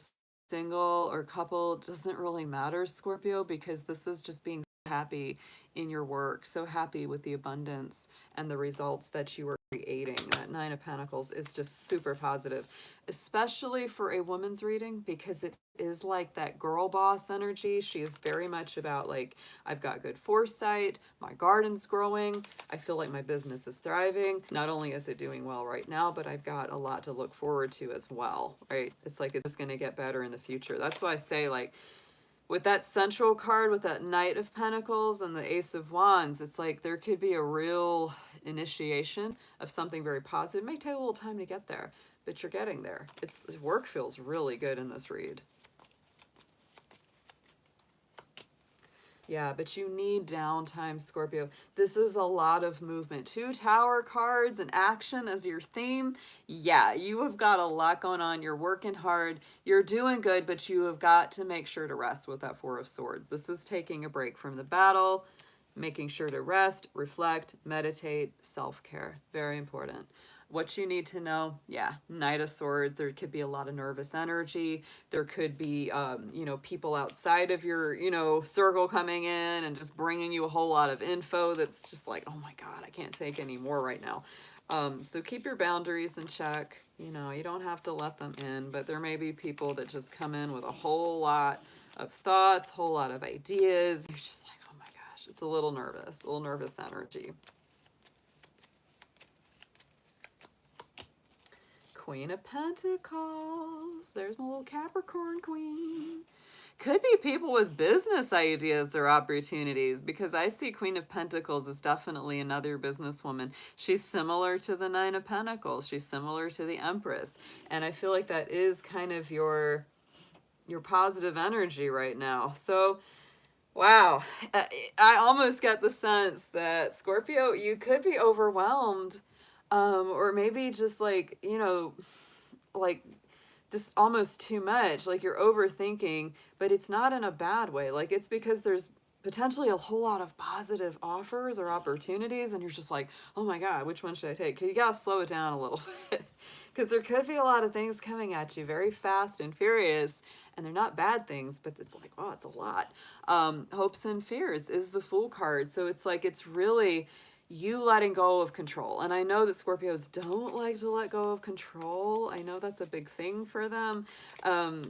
single or couple, doesn't really matter, Scorpio, because this is just being happy in your work, so happy with the abundance and the results that you are creating. That Nine of Pentacles is just super positive, especially for a woman's reading, because it is like that girl boss energy. She is very much about like, I've got good foresight, my garden's growing, I feel like my business is thriving. Not only is it doing well right now, but I've got a lot to look forward to as well, right? It's like it's just going to get better in the future. That's why I say, like, with that central card, with that Knight of Pentacles and the Ace of Wands, it's like there could be a real initiation of something very positive. It may take a little time to get there, but you're getting there. Work feels really good in this read. Yeah, but you need downtime, Scorpio. This is a lot of movement. 2 Tower cards and action as your theme. Yeah, you have got a lot going on. You're working hard. You're doing good, but you have got to make sure to rest with that Four of Swords. This is taking a break from the battle, making sure to rest, reflect, meditate, self-care. Very important. What you need to know, yeah, Knight of Swords, there could be a lot of nervous energy. There could be, you know, people outside of your, you know, circle coming in and just bringing you a whole lot of info that's just like, oh my God, I can't take any more right now. So keep your boundaries in check. You know, you don't have to let them in, but there may be people that just come in with a whole lot of thoughts, whole lot of ideas. You're just like, oh my gosh, it's a little nervous energy. Queen of Pentacles. There's my little Capricorn queen. Could be people with business ideas or opportunities, because I see Queen of Pentacles is definitely another businesswoman. She's similar to the Nine of Pentacles. She's similar to the Empress. And I feel like that is kind of your positive energy right now. So, wow. I almost get the sense that, Scorpio, you could be overwhelmed. Or maybe just like, you know, like just almost too much, like you're overthinking, but it's not in a bad way. Like, it's because there's potentially a whole lot of positive offers or opportunities, and you're just like, oh my God, which one should I take? You gotta slow it down a little bit, because there could be a lot of things coming at you very fast and furious, and they're not bad things, but it's like, oh, it's a lot. Hopes and fears is the Fool card. So it's like, it's really you letting go of control. And I know that Scorpios don't like to let go of control. I know that's a big thing for them.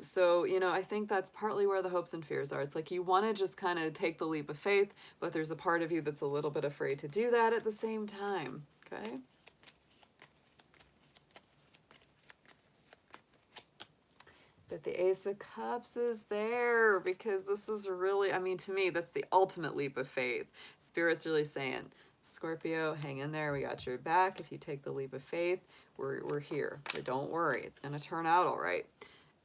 So, you know, I think that's partly where the hopes and fears are. It's like you want to just kind of take the leap of faith, but there's a part of you that's a little bit afraid to do that at the same time. Okay. But the Ace of Cups is there because this is really, I mean, to me, that's the ultimate leap of faith. Spirit's really saying, Scorpio, hang in there. We got your back. If you take the leap of faith, we're here. But don't worry. It's going to turn out all right.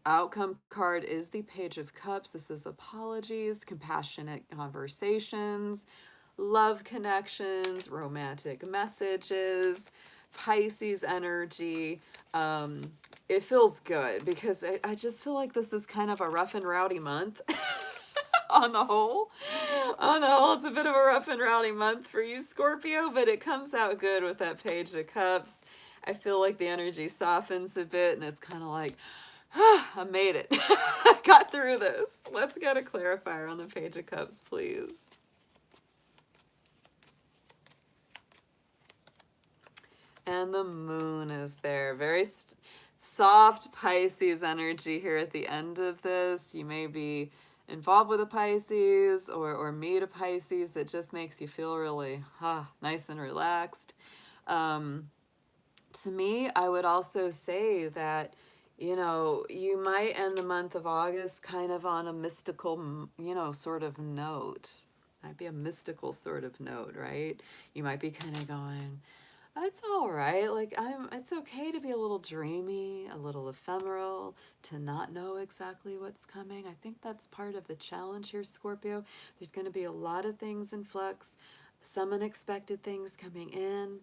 Outcome card is the Page of Cups. This is apologies, compassionate conversations, love connections, romantic messages, Pisces energy. It feels good because I just feel like this is kind of a rough and rowdy month. On the whole, it's a bit of a rough and rowdy month for you, Scorpio, but it comes out good with that Page of Cups. I feel like the energy softens a bit and it's kind of like, I made it. I got through this. Let's get a clarifier on the Page of Cups, please. And the Moon is there. Very soft Pisces energy here at the end of this. You may be involved with a Pisces or meet a Pisces that just makes you feel really nice and relaxed. To me, I would also say that, you know, you might end the month of August kind of on a mystical, you know, sort of note. Might be a mystical sort of note, right? You might be kind of going, it's all right. Like, it's okay to be a little dreamy, a little ephemeral, to not know exactly what's coming. I think that's part of the challenge here, Scorpio. There's going to be a lot of things in flux, some unexpected things coming in,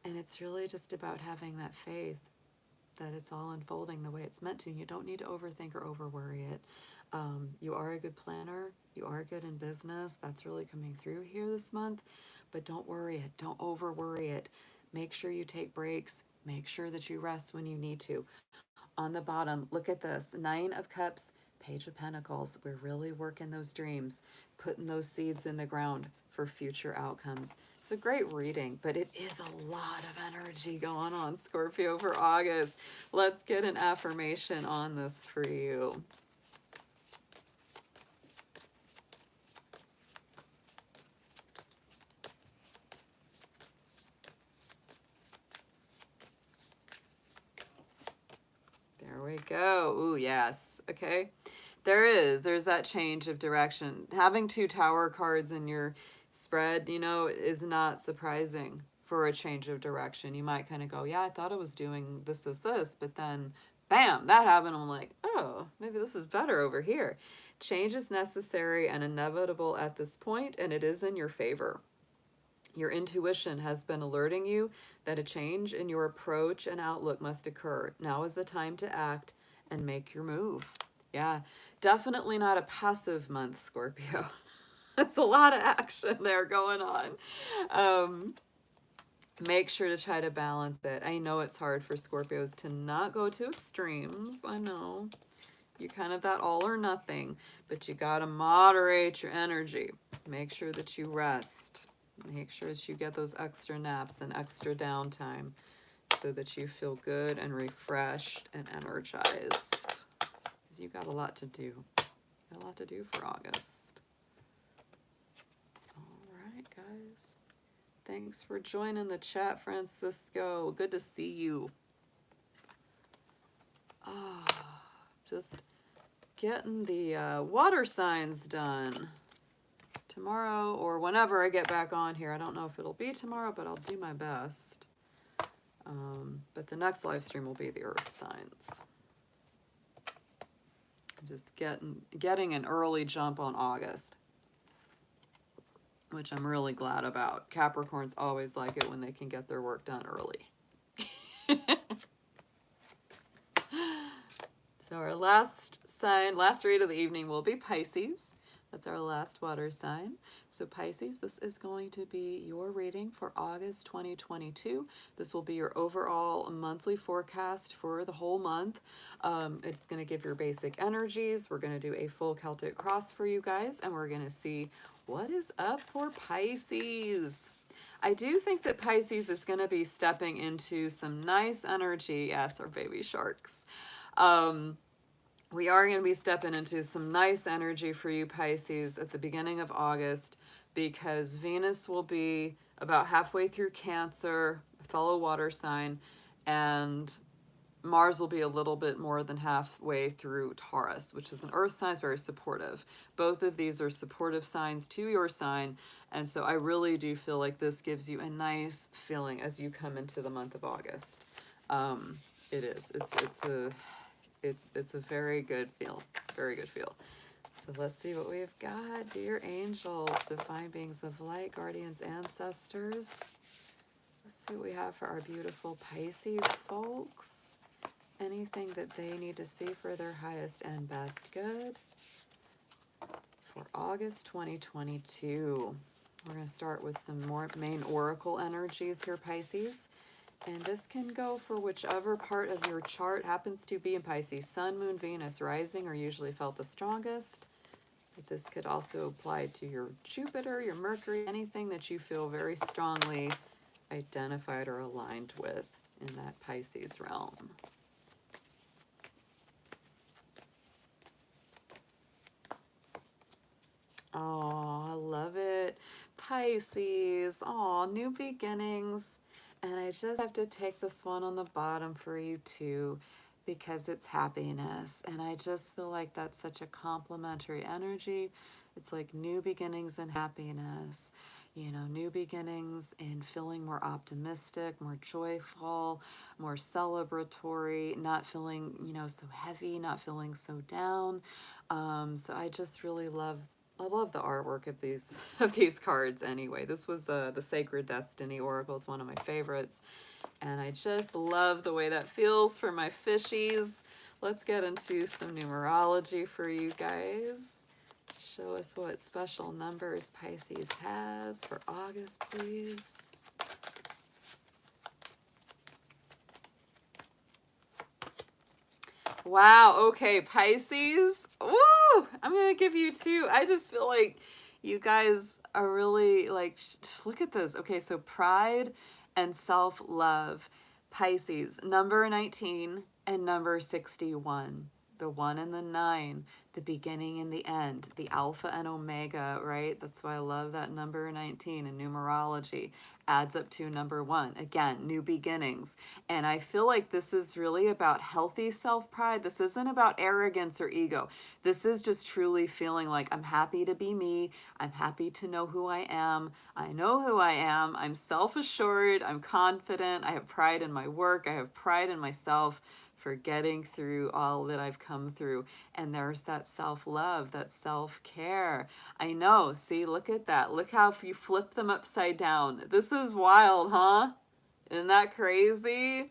and it's really just about having that faith that it's all unfolding the way it's meant to. You don't need to overthink or over-worry it. You are a good planner. You are good in business. That's really coming through here this month. But don't worry it. Don't over-worry it. Make sure you take breaks. Make sure that you rest when you need to. On the bottom, look at this. 9 of Cups, Page of Pentacles. We're really working those dreams, putting those seeds in the ground for future outcomes. It's a great reading, but it is a lot of energy going on, Scorpio, for August. Let's get an affirmation on this for you. There we go. Ooh, yes. Okay. There's that change of direction. Having 2 Tower cards in your spread, you know, is not surprising for a change of direction. You might kind of go, yeah, I thought I was doing this, but then bam, that happened. I'm like, oh, maybe this is better over here. Change is necessary and inevitable at this point, and it is in your favor. Your intuition has been alerting you that a change in your approach and outlook must occur. Now is the time to act and make your move. Yeah, definitely not a passive month, Scorpio. There's a lot of action there going on. Make sure to try to balance it. I know it's hard for Scorpios to not go to extremes. I know. You're kind of that all or nothing, but you got to moderate your energy. Make sure that you rest. Make sure that you get those extra naps and extra downtime so that you feel good and refreshed and energized. You got a lot to do. Got a lot to do for August. All right, guys. Thanks for joining the chat, Francisco. Good to see you. Just getting the water signs done. Tomorrow or whenever I get back on here. I don't know if it'll be tomorrow, but I'll do my best. But the next live stream will be the earth signs. Just getting an early jump on August, which I'm really glad about. Capricorns always like it when they can get their work done early. So our last sign, last read of the evening will be Pisces. That's our last water sign. So Pisces, this is going to be your reading for August 2022. This will be your overall monthly forecast for the whole month. It's going to give your basic energies. We're going to do a full Celtic cross for you guys, and we're going to see what is up for Pisces. I do think that Pisces is going to be stepping into some nice energy. Yes, our baby sharks. We are going to be stepping into some nice energy for you, Pisces, at the beginning of August, because Venus will be about halfway through Cancer, a fellow water sign, and Mars will be a little bit more than halfway through Taurus, which is an earth sign, is very supportive. Both of these are supportive signs to your sign. And so I really do feel like this gives you a nice feeling as you come into the month of August. It is. It's a very good feel. Very good feel. So let's see what we've got. Dear angels, divine beings of light, guardians, ancestors. Let's see what we have for our beautiful Pisces folks. Anything that they need to see for their highest and best good for August 2022. We're going to start with some more main oracle energies here, Pisces. And this can go for whichever part of your chart happens to be in Pisces. Sun, Moon, Venus, Rising are usually felt the strongest. But this could also apply to your Jupiter, your Mercury, anything that you feel very strongly identified or aligned with in that Pisces realm. Oh, I love it. Pisces. Oh, new beginnings. And I just have to take this one on the bottom for you too, because it's happiness. And I just feel like that's such a complementary energy. It's like new beginnings and happiness. You know, new beginnings and feeling more optimistic, more joyful, more celebratory, not feeling, you know, so heavy, not feeling so down. So I just really love the artwork of these cards anyway. This was the Sacred Destiny Oracle. Is one of my favorites. And I just love the way that feels for my fishies. Let's get into some numerology for you guys. Show us what special numbers Pisces has for August, please. Wow, okay, Pisces. Woo! I'm going to give you two. I just feel like you guys are really like, look at this. Okay, so pride and self-love. Pisces, number 19 and number 61. The 1 and the 9, the beginning and the end, the alpha and omega, right? That's why I love that number 19 in numerology. Adds up to number 1. Again, new beginnings. And I feel like this is really about healthy self-pride. This isn't about arrogance or ego. This is just truly feeling like I'm happy to be me. I'm happy to know who I am. I know who I am. I'm self-assured. I'm confident. I have pride in my work. I have pride in myself for getting through all that I've come through. And there's that self-love, that self-care. I know, see, look at that. Look how if you flip them upside down. This is wild, huh? Isn't that crazy?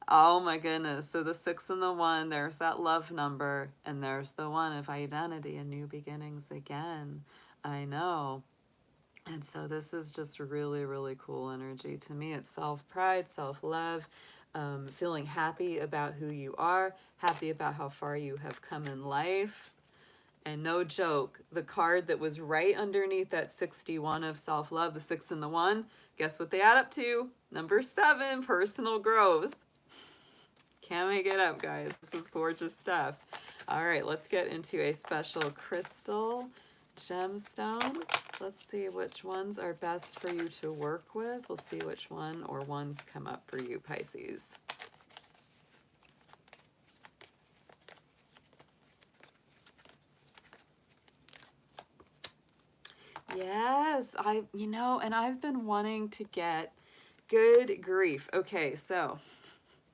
Oh my goodness. So the 6 and the 1, there's that love number, and there's the 1 of identity and new beginnings again. I know. And so this is just really, really cool energy. To me, it's self-pride, self-love, feeling happy about who you are, happy about how far you have come in life. And no joke, the card that was right underneath that 61 of self-love, the 6 and the 1, guess what they add up to? Number 7, personal growth. Can't make it up, guys. This is gorgeous stuff. All right, let's get into a special crystal gemstone. Let's see which ones are best for you to work with. We'll see which one or ones come up for you, Pisces. Yes, and I've been wanting to get, good grief. Okay, so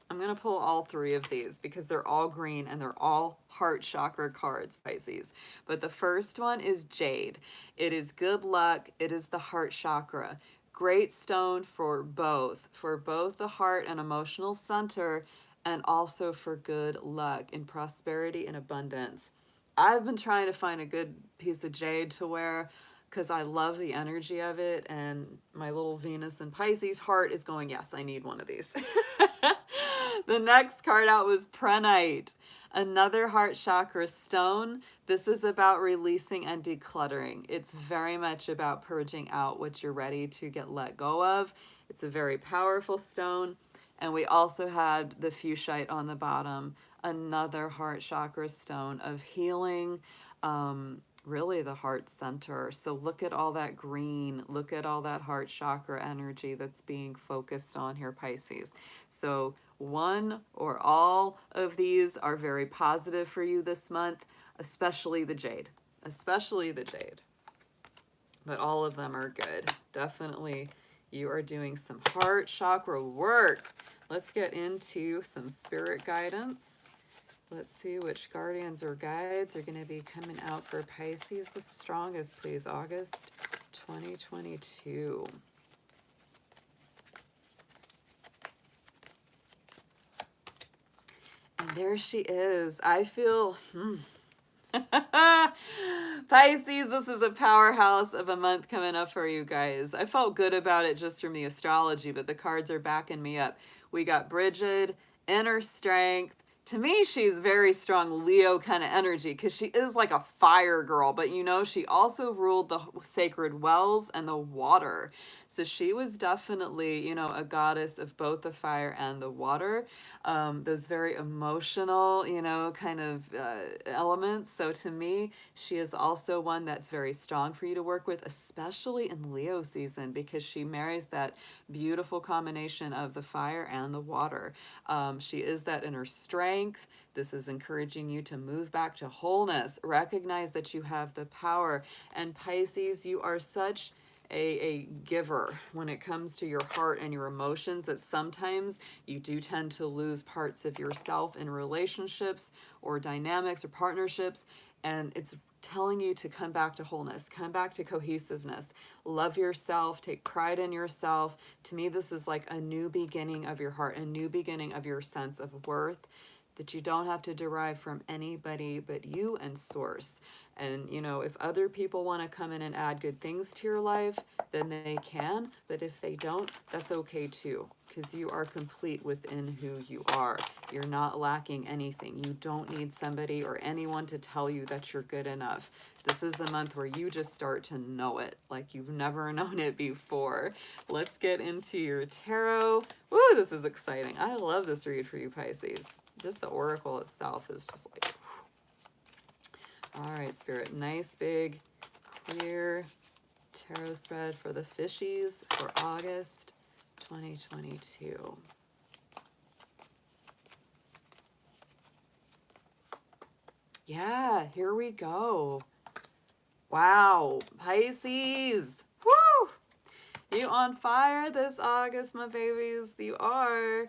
I'm going to pull all 3 of these because they're all green and they're all heart chakra cards, Pisces. But the first one is jade. It is good luck. It is the heart chakra. Great stone for both the heart and emotional center, and also for good luck in prosperity and abundance. I've been trying to find a good piece of jade to wear because I love the energy of it, and my little Venus and Pisces heart is going, yes, I need one of these. The next card out was Prenite, another heart chakra stone. This is about releasing and decluttering. It's very much about purging out what you're ready to get let go of. It's a very powerful stone. And we also had the Fuchsite on the bottom, another heart chakra stone of healing, really the heart center. So look at all that green, look at all that heart chakra energy that's being focused on here, Pisces. So one or all of these are very positive for you this month, especially the jade, especially the jade. But all of them are good. Definitely you are doing some heart chakra work. Let's get into some spirit guidance. Let's see which guardians or guides are going to be coming out for Pisces the strongest, please. August 2022. And there she is. I feel... Pisces, this is a powerhouse of a month coming up for you guys. I felt good about it just from the astrology, but the cards are backing me up. We got Bridget, inner strength. To me, she's very strong Leo kind of energy because she is like a fire girl, but you know, she also ruled the sacred wells and the water. So she was definitely, you know, a goddess of both the fire and the water. Those very emotional, you know, kind of elements. So to me, she is also one that's very strong for you to work with, especially in Leo season, because she marries that beautiful combination of the fire and the water. She is that inner strength. This is encouraging you to move back to wholeness. Recognize that you have the power. And Pisces, you are such a giver when it comes to your heart and your emotions, that sometimes you do tend to lose parts of yourself in relationships or dynamics or partnerships, and it's telling you to come back to wholeness, come back to cohesiveness, love yourself, take pride in yourself. To me, this is like a new beginning of your heart, a new beginning of your sense of worth that you don't have to derive from anybody but you and source. And, you know, if other people want to come in and add good things to your life, then they can. But if they don't, that's okay too, because you are complete within who you are. You're not lacking anything. You don't need somebody or anyone to tell you that you're good enough. This is a month where you just start to know it like you've never known it before. Let's get into your tarot. Woo, this is exciting. I love this read for you, Pisces. Just the oracle itself is just like... All right, Spirit, nice big clear tarot spread for the fishies for August 2022. Yeah, here we go. Wow, Pisces. Woo! You on fire this August, my babies. You are.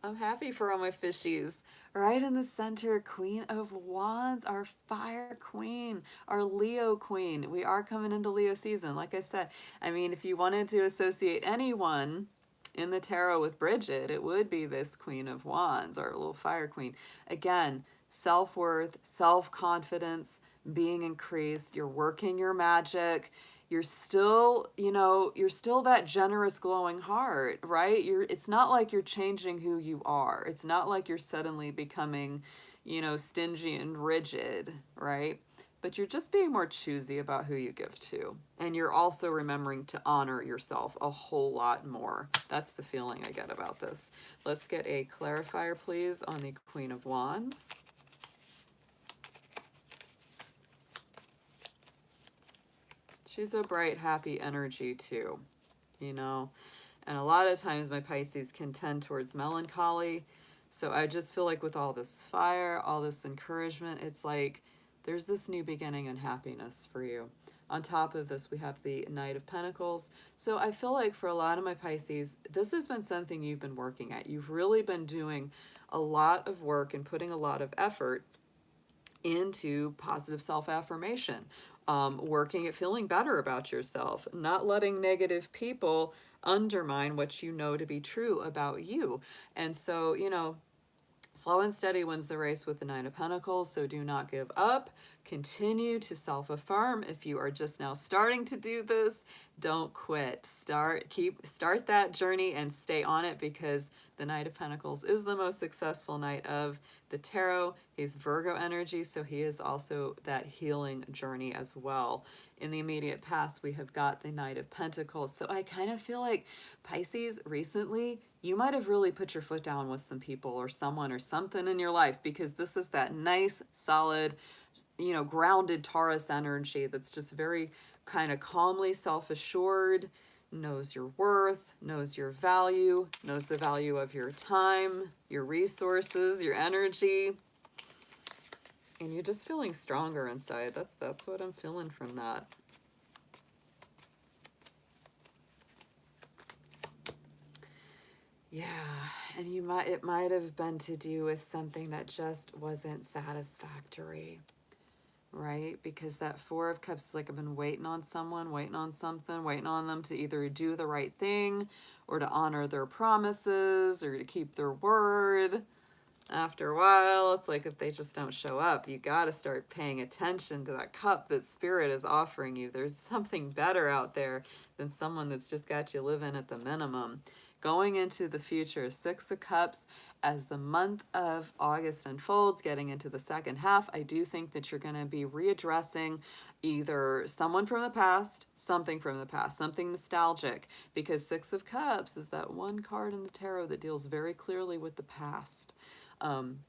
I'm happy for all my fishies. Right in the center, Queen of Wands, our fire queen, our Leo queen. We are coming into Leo season, like I said. I mean, if you wanted to associate anyone in the tarot with Bridget, it would be this Queen of Wands, our little fire queen. Again, self-worth, self-confidence being increased. You're working your magic. You're still, you know, you're still that generous, glowing heart, right? It's not like you're changing who you are. It's not like you're suddenly becoming, you know, stingy and rigid, right? But you're just being more choosy about who you give to. And you're also remembering to honor yourself a whole lot more. That's the feeling I get about this. Let's get a clarifier, please, on the Queen of Wands. She's a bright, happy energy too, you know, and a lot of times my Pisces can tend towards melancholy. So I just feel like with all this fire, all this encouragement, it's like there's this new beginning and happiness for you. On top of this, we have the Knight of Pentacles. So I feel like for a lot of my Pisces, this has been something you've been working at. You've really been doing a lot of work and putting a lot of effort into positive self-affirmation, working at feeling better about yourself, not letting negative people undermine what you know to be true about you. And so, you know, slow and steady wins the race with the Nine of Pentacles, so do not give up. Continue to self-affirm. If you are just now starting to do this, don't quit. Start that journey and stay on it, because the Knight of Pentacles is the most successful knight of the tarot. He's Virgo energy, so he is also that healing journey as well. In the immediate past, we have got the Knight of Pentacles. So I kind of feel like Pisces recently, you might have really put your foot down with some people or someone or something in your life, because this is that nice, solid you know, grounded Taurus energy that's just very kind of calmly self-assured, knows your worth, knows your value, knows the value of your time, your resources, your energy, and you're just feeling stronger inside. That's what I'm feeling from that. Yeah, and it might have been to do with something that just wasn't satisfactory, right? Because that Four of Cups is like, I've been waiting on someone, waiting on something, waiting on them to either do the right thing or to honor their promises or to keep their word. After a while, it's like if they just don't show up, you got to start paying attention to that cup that Spirit is offering you. There's something better out there than someone that's just got you living at the minimum. Going into the future, Six of Cups, as the month of August unfolds, getting into the second half, I do think that you're going to be readdressing either someone from the past, something from the past, something nostalgic, because Six of Cups is that one card in the tarot that deals very clearly with the past.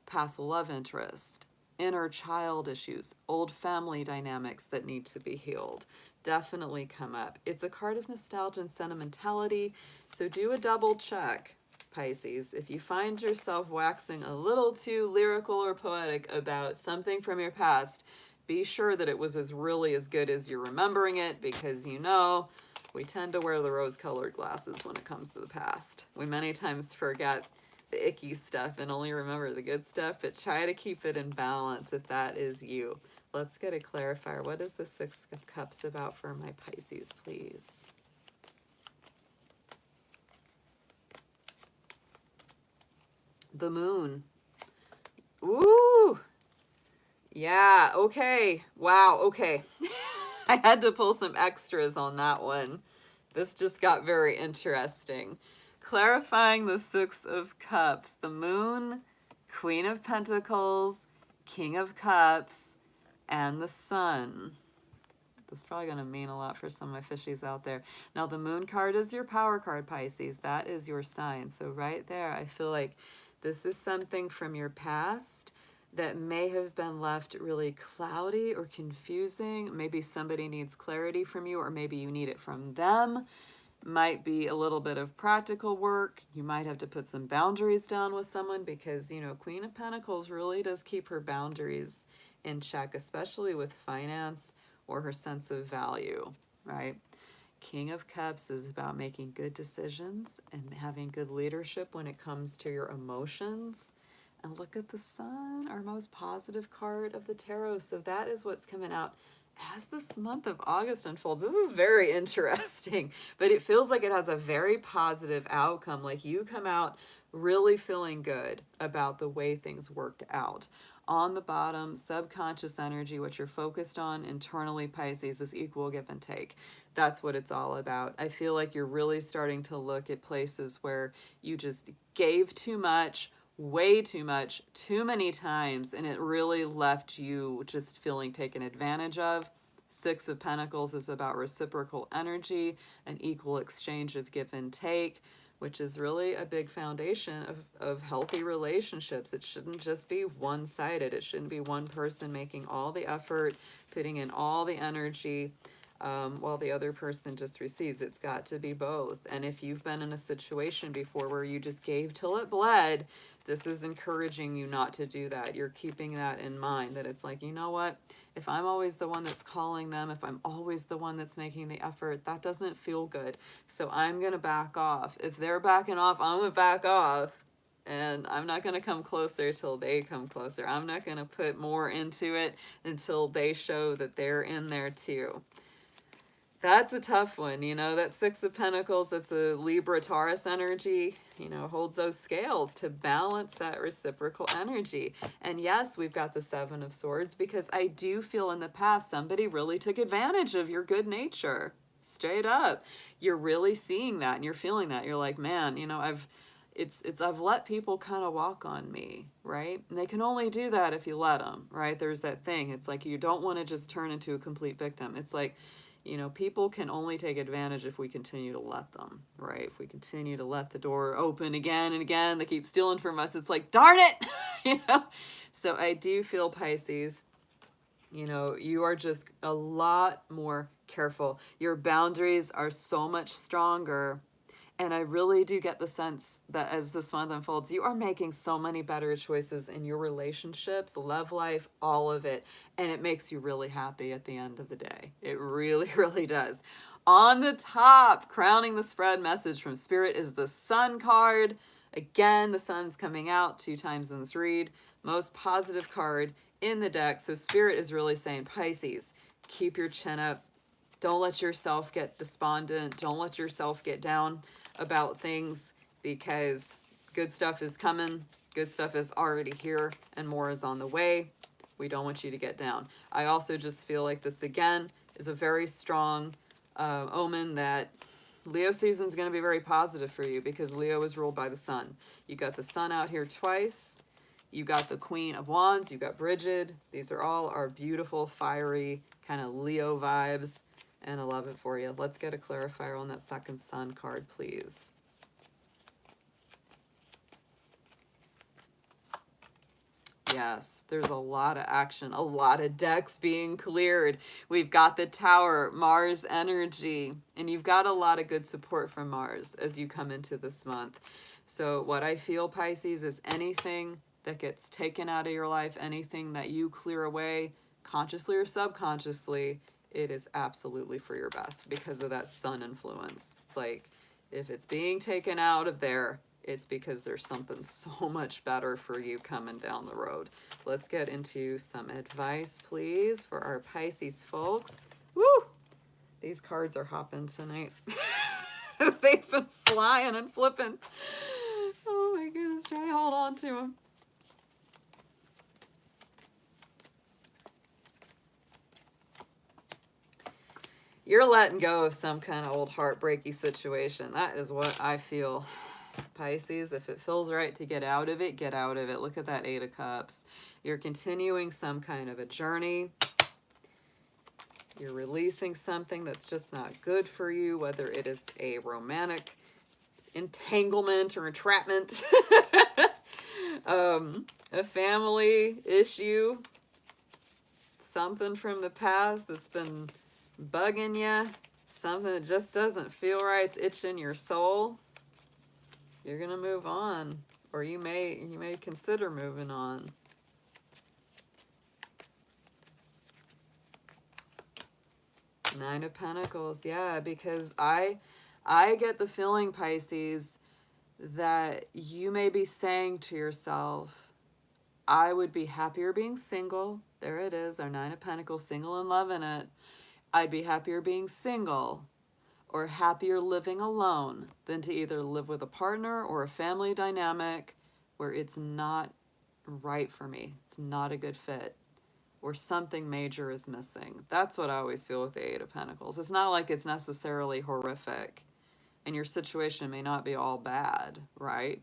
Past love interest, inner child issues, old family dynamics that need to be healed definitely come up. It's a card of nostalgia and sentimentality, so do a double check, Pisces. If you find yourself waxing a little too lyrical or poetic about something from your past, be sure that it was really as good as you're remembering it, because you know we tend to wear the rose-colored glasses when it comes to the past. We many times forget the icky stuff and only remember the good stuff, but try to keep it in balance if that is you. Let's get a clarifier. What is the Six of Cups about for my Pisces, please? The Moon. Ooh. Yeah, okay. Wow, okay. I had to pull some extras on that one. This just got very interesting. Clarifying the Six of Cups. The Moon, Queen of Pentacles, King of Cups, and the Sun. That's probably going to mean a lot for some of my fishies out there. Now, the Moon card is your power card, Pisces. That is your sign. So right there, I feel like this is something from your past that may have been left really cloudy or confusing. Maybe somebody needs clarity from you, or maybe you need it from them. Might be a little bit of practical work. You might have to put some boundaries down with someone, because, you know, Queen of Pentacles really does keep her boundaries in check, especially with finance or her sense of value, right? King of Cups is about making good decisions and having good leadership when it comes to your emotions. And look at the Sun, our most positive card of the tarot. So that is what's coming out as this month of August unfolds. This is very interesting, but it feels like it has a very positive outcome. Like you come out really feeling good about the way things worked out. On the bottom, subconscious energy, what you're focused on internally, Pisces, is equal give and take. That's what it's all about. I feel like you're really starting to look at places where you just gave too much, way too much, too many times, and it really left you just feeling taken advantage of. Six of Pentacles is about reciprocal energy, an equal exchange of give and take, which is really a big foundation of healthy relationships. It shouldn't just be one-sided. It shouldn't be one person making all the effort, putting in all the energy, while the other person just receives. It's got to be both. And if you've been in a situation before where you just gave till it bled, this is encouraging you not to do that. You're keeping that in mind, that it's like, you know what? If I'm always the one that's calling them, if I'm always the one that's making the effort, that doesn't feel good. So I'm going to back off. If they're backing off, I'm going to back off. And I'm not going to come closer till they come closer. I'm not going to put more into it until they show that they're in there too. That's a tough one, you know, that Six of Pentacles, it's a Libra Taurus energy, you know, holds those scales to balance that reciprocal energy. And yes, we've got the Seven of Swords, because I do feel in the past somebody really took advantage of your good nature. Straight up. You're really seeing that and you're feeling that. You're like, man, you know, I've let people kind of walk on me, right? And they can only do that if you let them, right? There's that thing. It's like you don't want to just turn into a complete victim. It's like, you know, people can only take advantage if we continue to let them, right? If we continue to let the door open again and again, they keep stealing from us. It's like, darn it, you know? So I do feel, Pisces, You know, you are just a lot more careful. Your boundaries are so much stronger. And I really do get the sense that as this month unfolds, you are making so many better choices in your relationships, love life, all of it. And it makes you really happy at the end of the day. It really, really does. On the top, crowning the spread message from Spirit is the Sun card. Again, the Sun's coming out 2 times in this read. Most positive card in the deck. So Spirit is really saying, Pisces, keep your chin up. Don't let yourself get despondent. Don't let yourself get down about things, because good stuff is coming. Good stuff is already here and more is on the way. We don't want you to get down. I also just feel like this again is a very strong omen that Leo season is going to be very positive for you, because Leo is ruled by the Sun. You got the Sun out here twice. You got the Queen of Wands. You got Bridget. These are all our beautiful, fiery kind of Leo vibes. And I love it for you. Let's get a clarifier on that second Sun card, please. Yes, there's a lot of action, a lot of decks being cleared. We've got the Tower, Mars energy, and you've got a lot of good support from Mars as you come into this month. So what I feel, Pisces, is anything that gets taken out of your life, anything that you clear away, consciously or subconsciously, it is absolutely for your best because of that Sun influence. It's like, if it's being taken out of there, it's because there's something so much better for you coming down the road. Let's get into some advice, please, for our Pisces folks. Woo! These cards are hopping tonight. They've been flying and flipping. Oh my goodness, try to hold on to them. You're letting go of some kind of old heartbreaky situation. That is what I feel, Pisces. If it feels right to get out of it, get out of it. Look at that 8 of Cups. You're continuing some kind of a journey. You're releasing something that's just not good for you, whether it is a romantic entanglement or entrapment, a family issue, something from the past that's been bugging you, something that just doesn't feel right, it's itching your soul. You're gonna move on, or you may consider moving on. Nine of Pentacles, yeah, because I get the feeling, Pisces, that you may be saying to yourself, I would be happier being single. There it is, our Nine of Pentacles, single and loving it. I'd be happier being single or happier living alone than to either live with a partner or a family dynamic where it's not right for me. It's not a good fit, or something major is missing. That's what I always feel with the 8 of Pentacles. It's not like it's necessarily horrific, and your situation may not be all bad, right?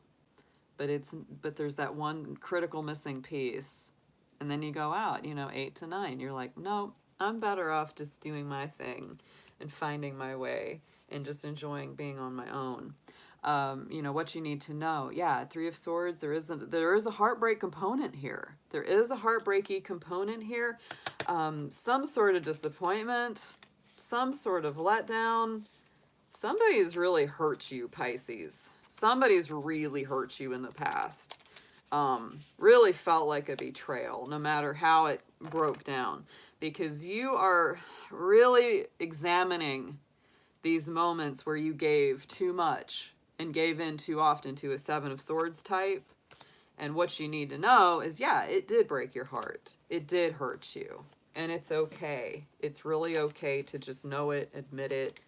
But there's that one critical missing piece. And then you go out, 8 to 9. You're like, no, I'm better off just doing my thing and finding my way and just enjoying being on my own. What you need to know. Yeah, 3 of Swords, there is a heartbreak component here. There is a heartbreaky component here. Some sort of disappointment, some sort of letdown. Somebody's really hurt you, Pisces. Somebody's really hurt you in the past. Really felt like a betrayal, no matter how it broke down, because you are really examining these moments where you gave too much and gave in too often to a 7 of Swords type. And what you need to know is, yeah, it did break your heart. It did hurt you. And it's okay. It's really okay to just know it, admit it,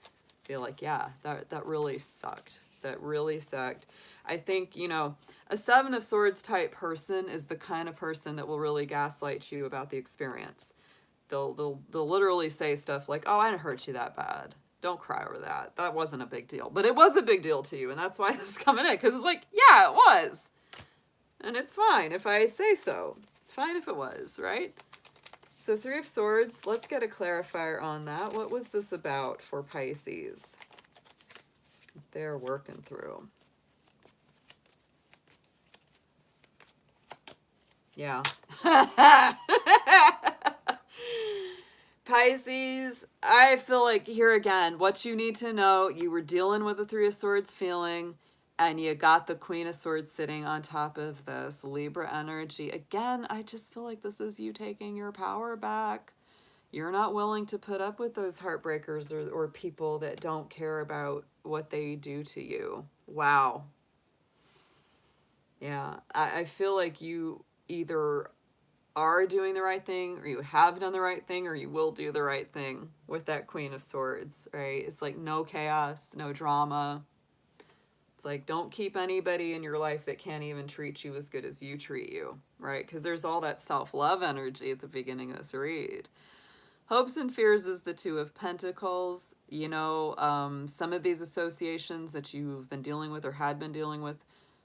feel like, yeah, that really sucked. That really sucked. I think, a 7 of Swords type person is the kind of person that will really gaslight you about the experience. They'll literally say stuff like, oh, I didn't hurt you that bad. Don't cry over that. That wasn't a big deal. But it was a big deal to you, and that's why this is coming in. Because it's like, yeah, it was. And it's fine if I say so. It's fine if it was, right? So 3 of Swords, let's get a clarifier on that. What was this about for Pisces? They're working through. Yeah. Pisces, I feel like here again, what you need to know, you were dealing with the Three of Swords feeling, and you got the Queen of Swords sitting on top of this Libra energy. Again, I just feel like this is you taking your power back. You're not willing to put up with those heartbreakers or people that don't care about what they do to you. Wow. Yeah, I feel like you either are doing the right thing, or you have done the right thing, or you will do the right thing with that Queen of Swords, right? It's like no chaos, no drama. It's like, don't keep anybody in your life that can't even treat you as good as you treat you, right? Because there's all that self-love energy at the beginning of this read. Hopes and fears is the Two of Pentacles. You know, some of these associations that you've been dealing with or had been dealing with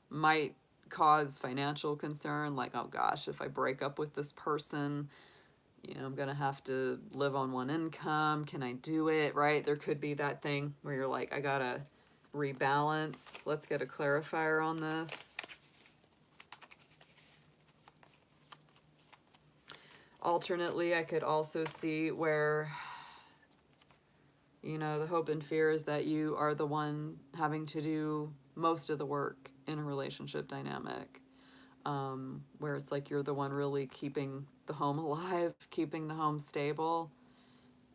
might cause financial concern. Like, oh gosh, if I break up with this person, you know, I'm going to have to live on one income. Can I do it, right? There could be that thing where you're like, I got to rebalance. Let's get a clarifier on this. Alternately, I could also see where, you know, the hope and fear is that you are the one having to do most of the work in a relationship dynamic, where it's like you're the one really keeping the home alive, keeping the home stable,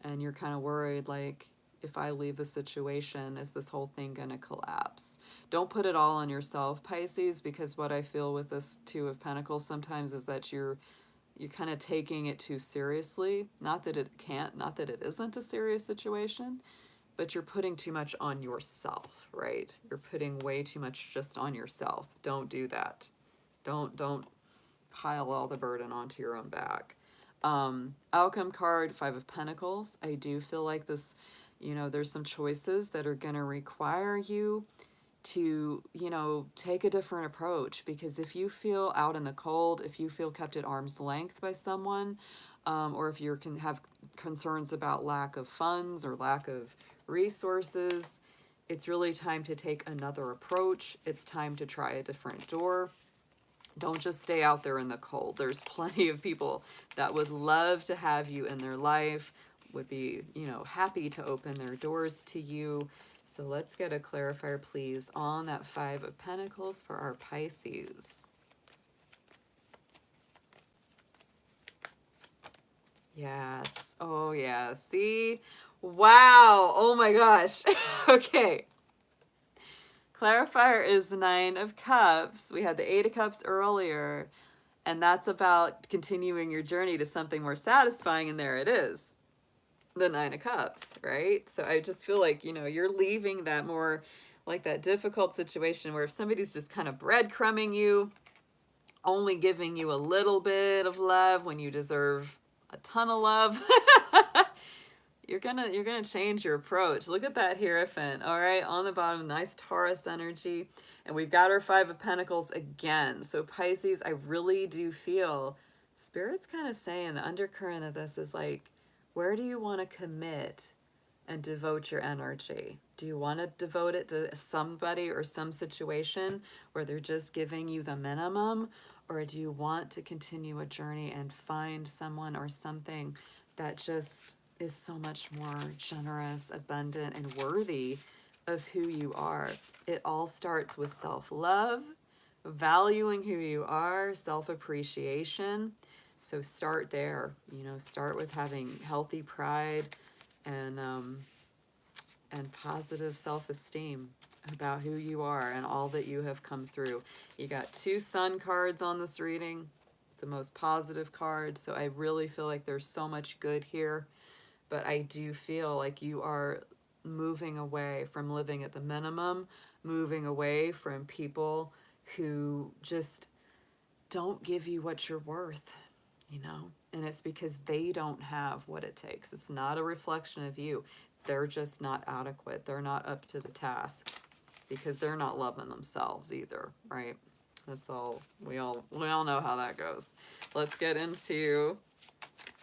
and you're kind of worried, like, if I leave the situation, is this whole thing going to collapse? Don't put it all on yourself, Pisces, because what I feel with this Two of Pentacles sometimes is that you're kind of taking it too seriously. Not that it can't, not that it isn't a serious situation, but you're putting too much on yourself, right? You're putting way too much just on yourself. Don't do that. Don't pile all the burden onto your own back. Outcome card, Five of Pentacles. I do feel like this, you know, there's some choices that are going to require you to, you know, take a different approach, because if you feel out in the cold, if you feel kept at arm's length by someone, or if you can have concerns about lack of funds or lack of resources, it's really time to take another approach. It's time to try a different door. Don't just stay out there in the cold. There's plenty of people that would love to have you in their life, would be, you know, happy to open their doors to you. So let's get a clarifier, please, on that Five of Pentacles for our Pisces. Yes. Oh, yeah. See? Wow. Oh, my gosh. Okay. Clarifier is the Nine of Cups. We had the Eight of Cups earlier, and that's about continuing your journey to something more satisfying, and there it is. The Nine of Cups, right? So I just feel like, you know, you're leaving that more like that difficult situation where if somebody's just kind of breadcrumbing you, only giving you a little bit of love when you deserve a ton of love, you're gonna change your approach. Look at that Hierophant, all right, on the bottom, nice Taurus energy. And we've got our Five of Pentacles again. So Pisces, I really do feel Spirit's kind of saying the undercurrent of this is like, where do you want to commit and devote your energy? Do you want to devote it to somebody or some situation where they're just giving you the minimum? Or do you want to continue a journey and find someone or something that just is so much more generous, abundant, and worthy of who you are? It all starts with self-love, valuing who you are, self-appreciation. So start there, you know, start with having healthy pride and positive self-esteem about who you are and all that you have come through. You got two Sun cards on this reading. It's the most positive card, so I really feel like there's so much good here, but I do feel like you are moving away from living at the minimum, moving away from people who just don't give you what you're worth, you know, and it's because they don't have what it takes. It's not a reflection of you. They're just not adequate. They're not up to the task because they're not loving themselves either, right? That's all. We all know how that goes. Let's get into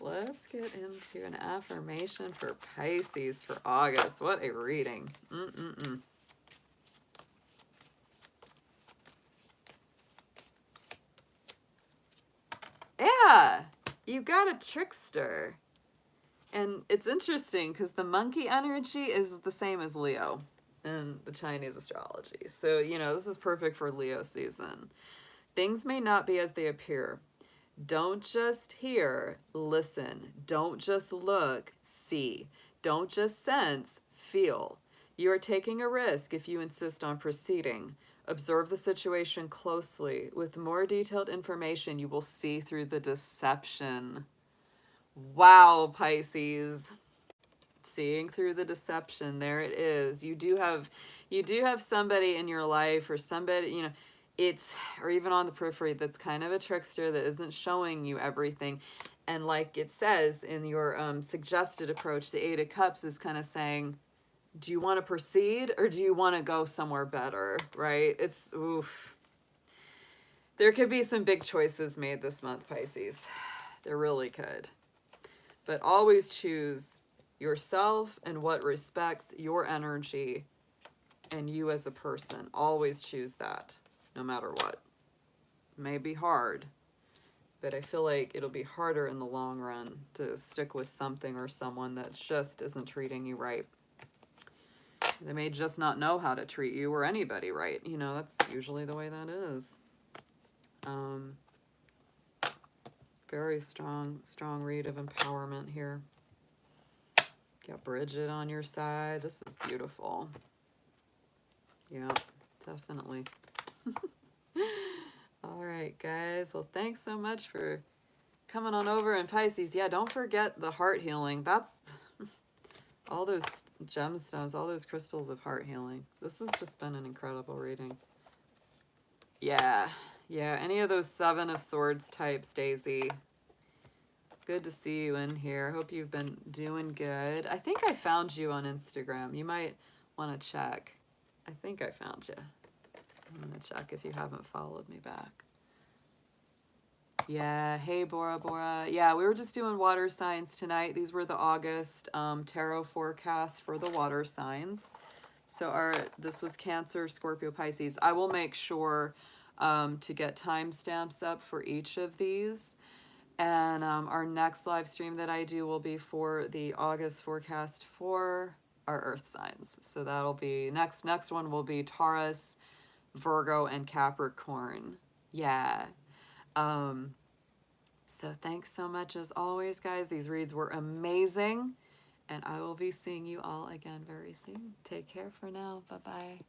an affirmation for Pisces for August. What a reading. Yeah, you got a trickster. And it's interesting because the monkey energy is the same as Leo in the Chinese astrology. So, you know, this is perfect for Leo season. Things may not be as they appear. Don't just hear, listen. Don't just look, see. Don't just sense, feel. You are taking a risk if you insist on proceeding. Observe the situation closely. With more detailed information, you will see through the deception. Wow, Pisces. Seeing through the deception. There it is. You do have somebody in your life, or somebody, you know, it's, or even on the periphery, that's kind of a trickster that isn't showing you everything. And like it says in your suggested approach, the Eight of Cups is kind of saying, do you want to proceed or do you want to go somewhere better, right? It's, oof. There could be some big choices made this month, Pisces. There really could. But always choose yourself and what respects your energy and you as a person. Always choose that, no matter what. It may be hard, but I feel like it'll be harder in the long run to stick with something or someone that just isn't treating you right. They may just not know how to treat you or anybody right. You know, that's usually the way that is. Very strong read of empowerment here. Got Bridget on your side. This is beautiful. Yeah, definitely. All right, guys. Well, thanks so much for coming on over. And Pisces, yeah, don't forget the heart healing. That's all those gemstones, all those crystals of heart healing. This has just been an incredible reading. Yeah, any of those Seven of Swords types, Daisy. Good to see you in here. Hope you've been doing good. I think I found you on Instagram. You might want to check. I think I found you. I'm going to check if you haven't followed me back. Yeah, hey Bora Bora. Yeah, we were just doing water signs tonight. These were the August tarot forecasts for the water signs. So this was Cancer, Scorpio, Pisces. I will make sure to get timestamps up for each of these. And our next live stream that I do will be for the August forecast for our earth signs. So that'll be, next one will be Taurus, Virgo, and Capricorn. Yeah. So thanks so much as always, guys. These reads were amazing. And I will be seeing you all again very soon. Take care for now. Bye-bye.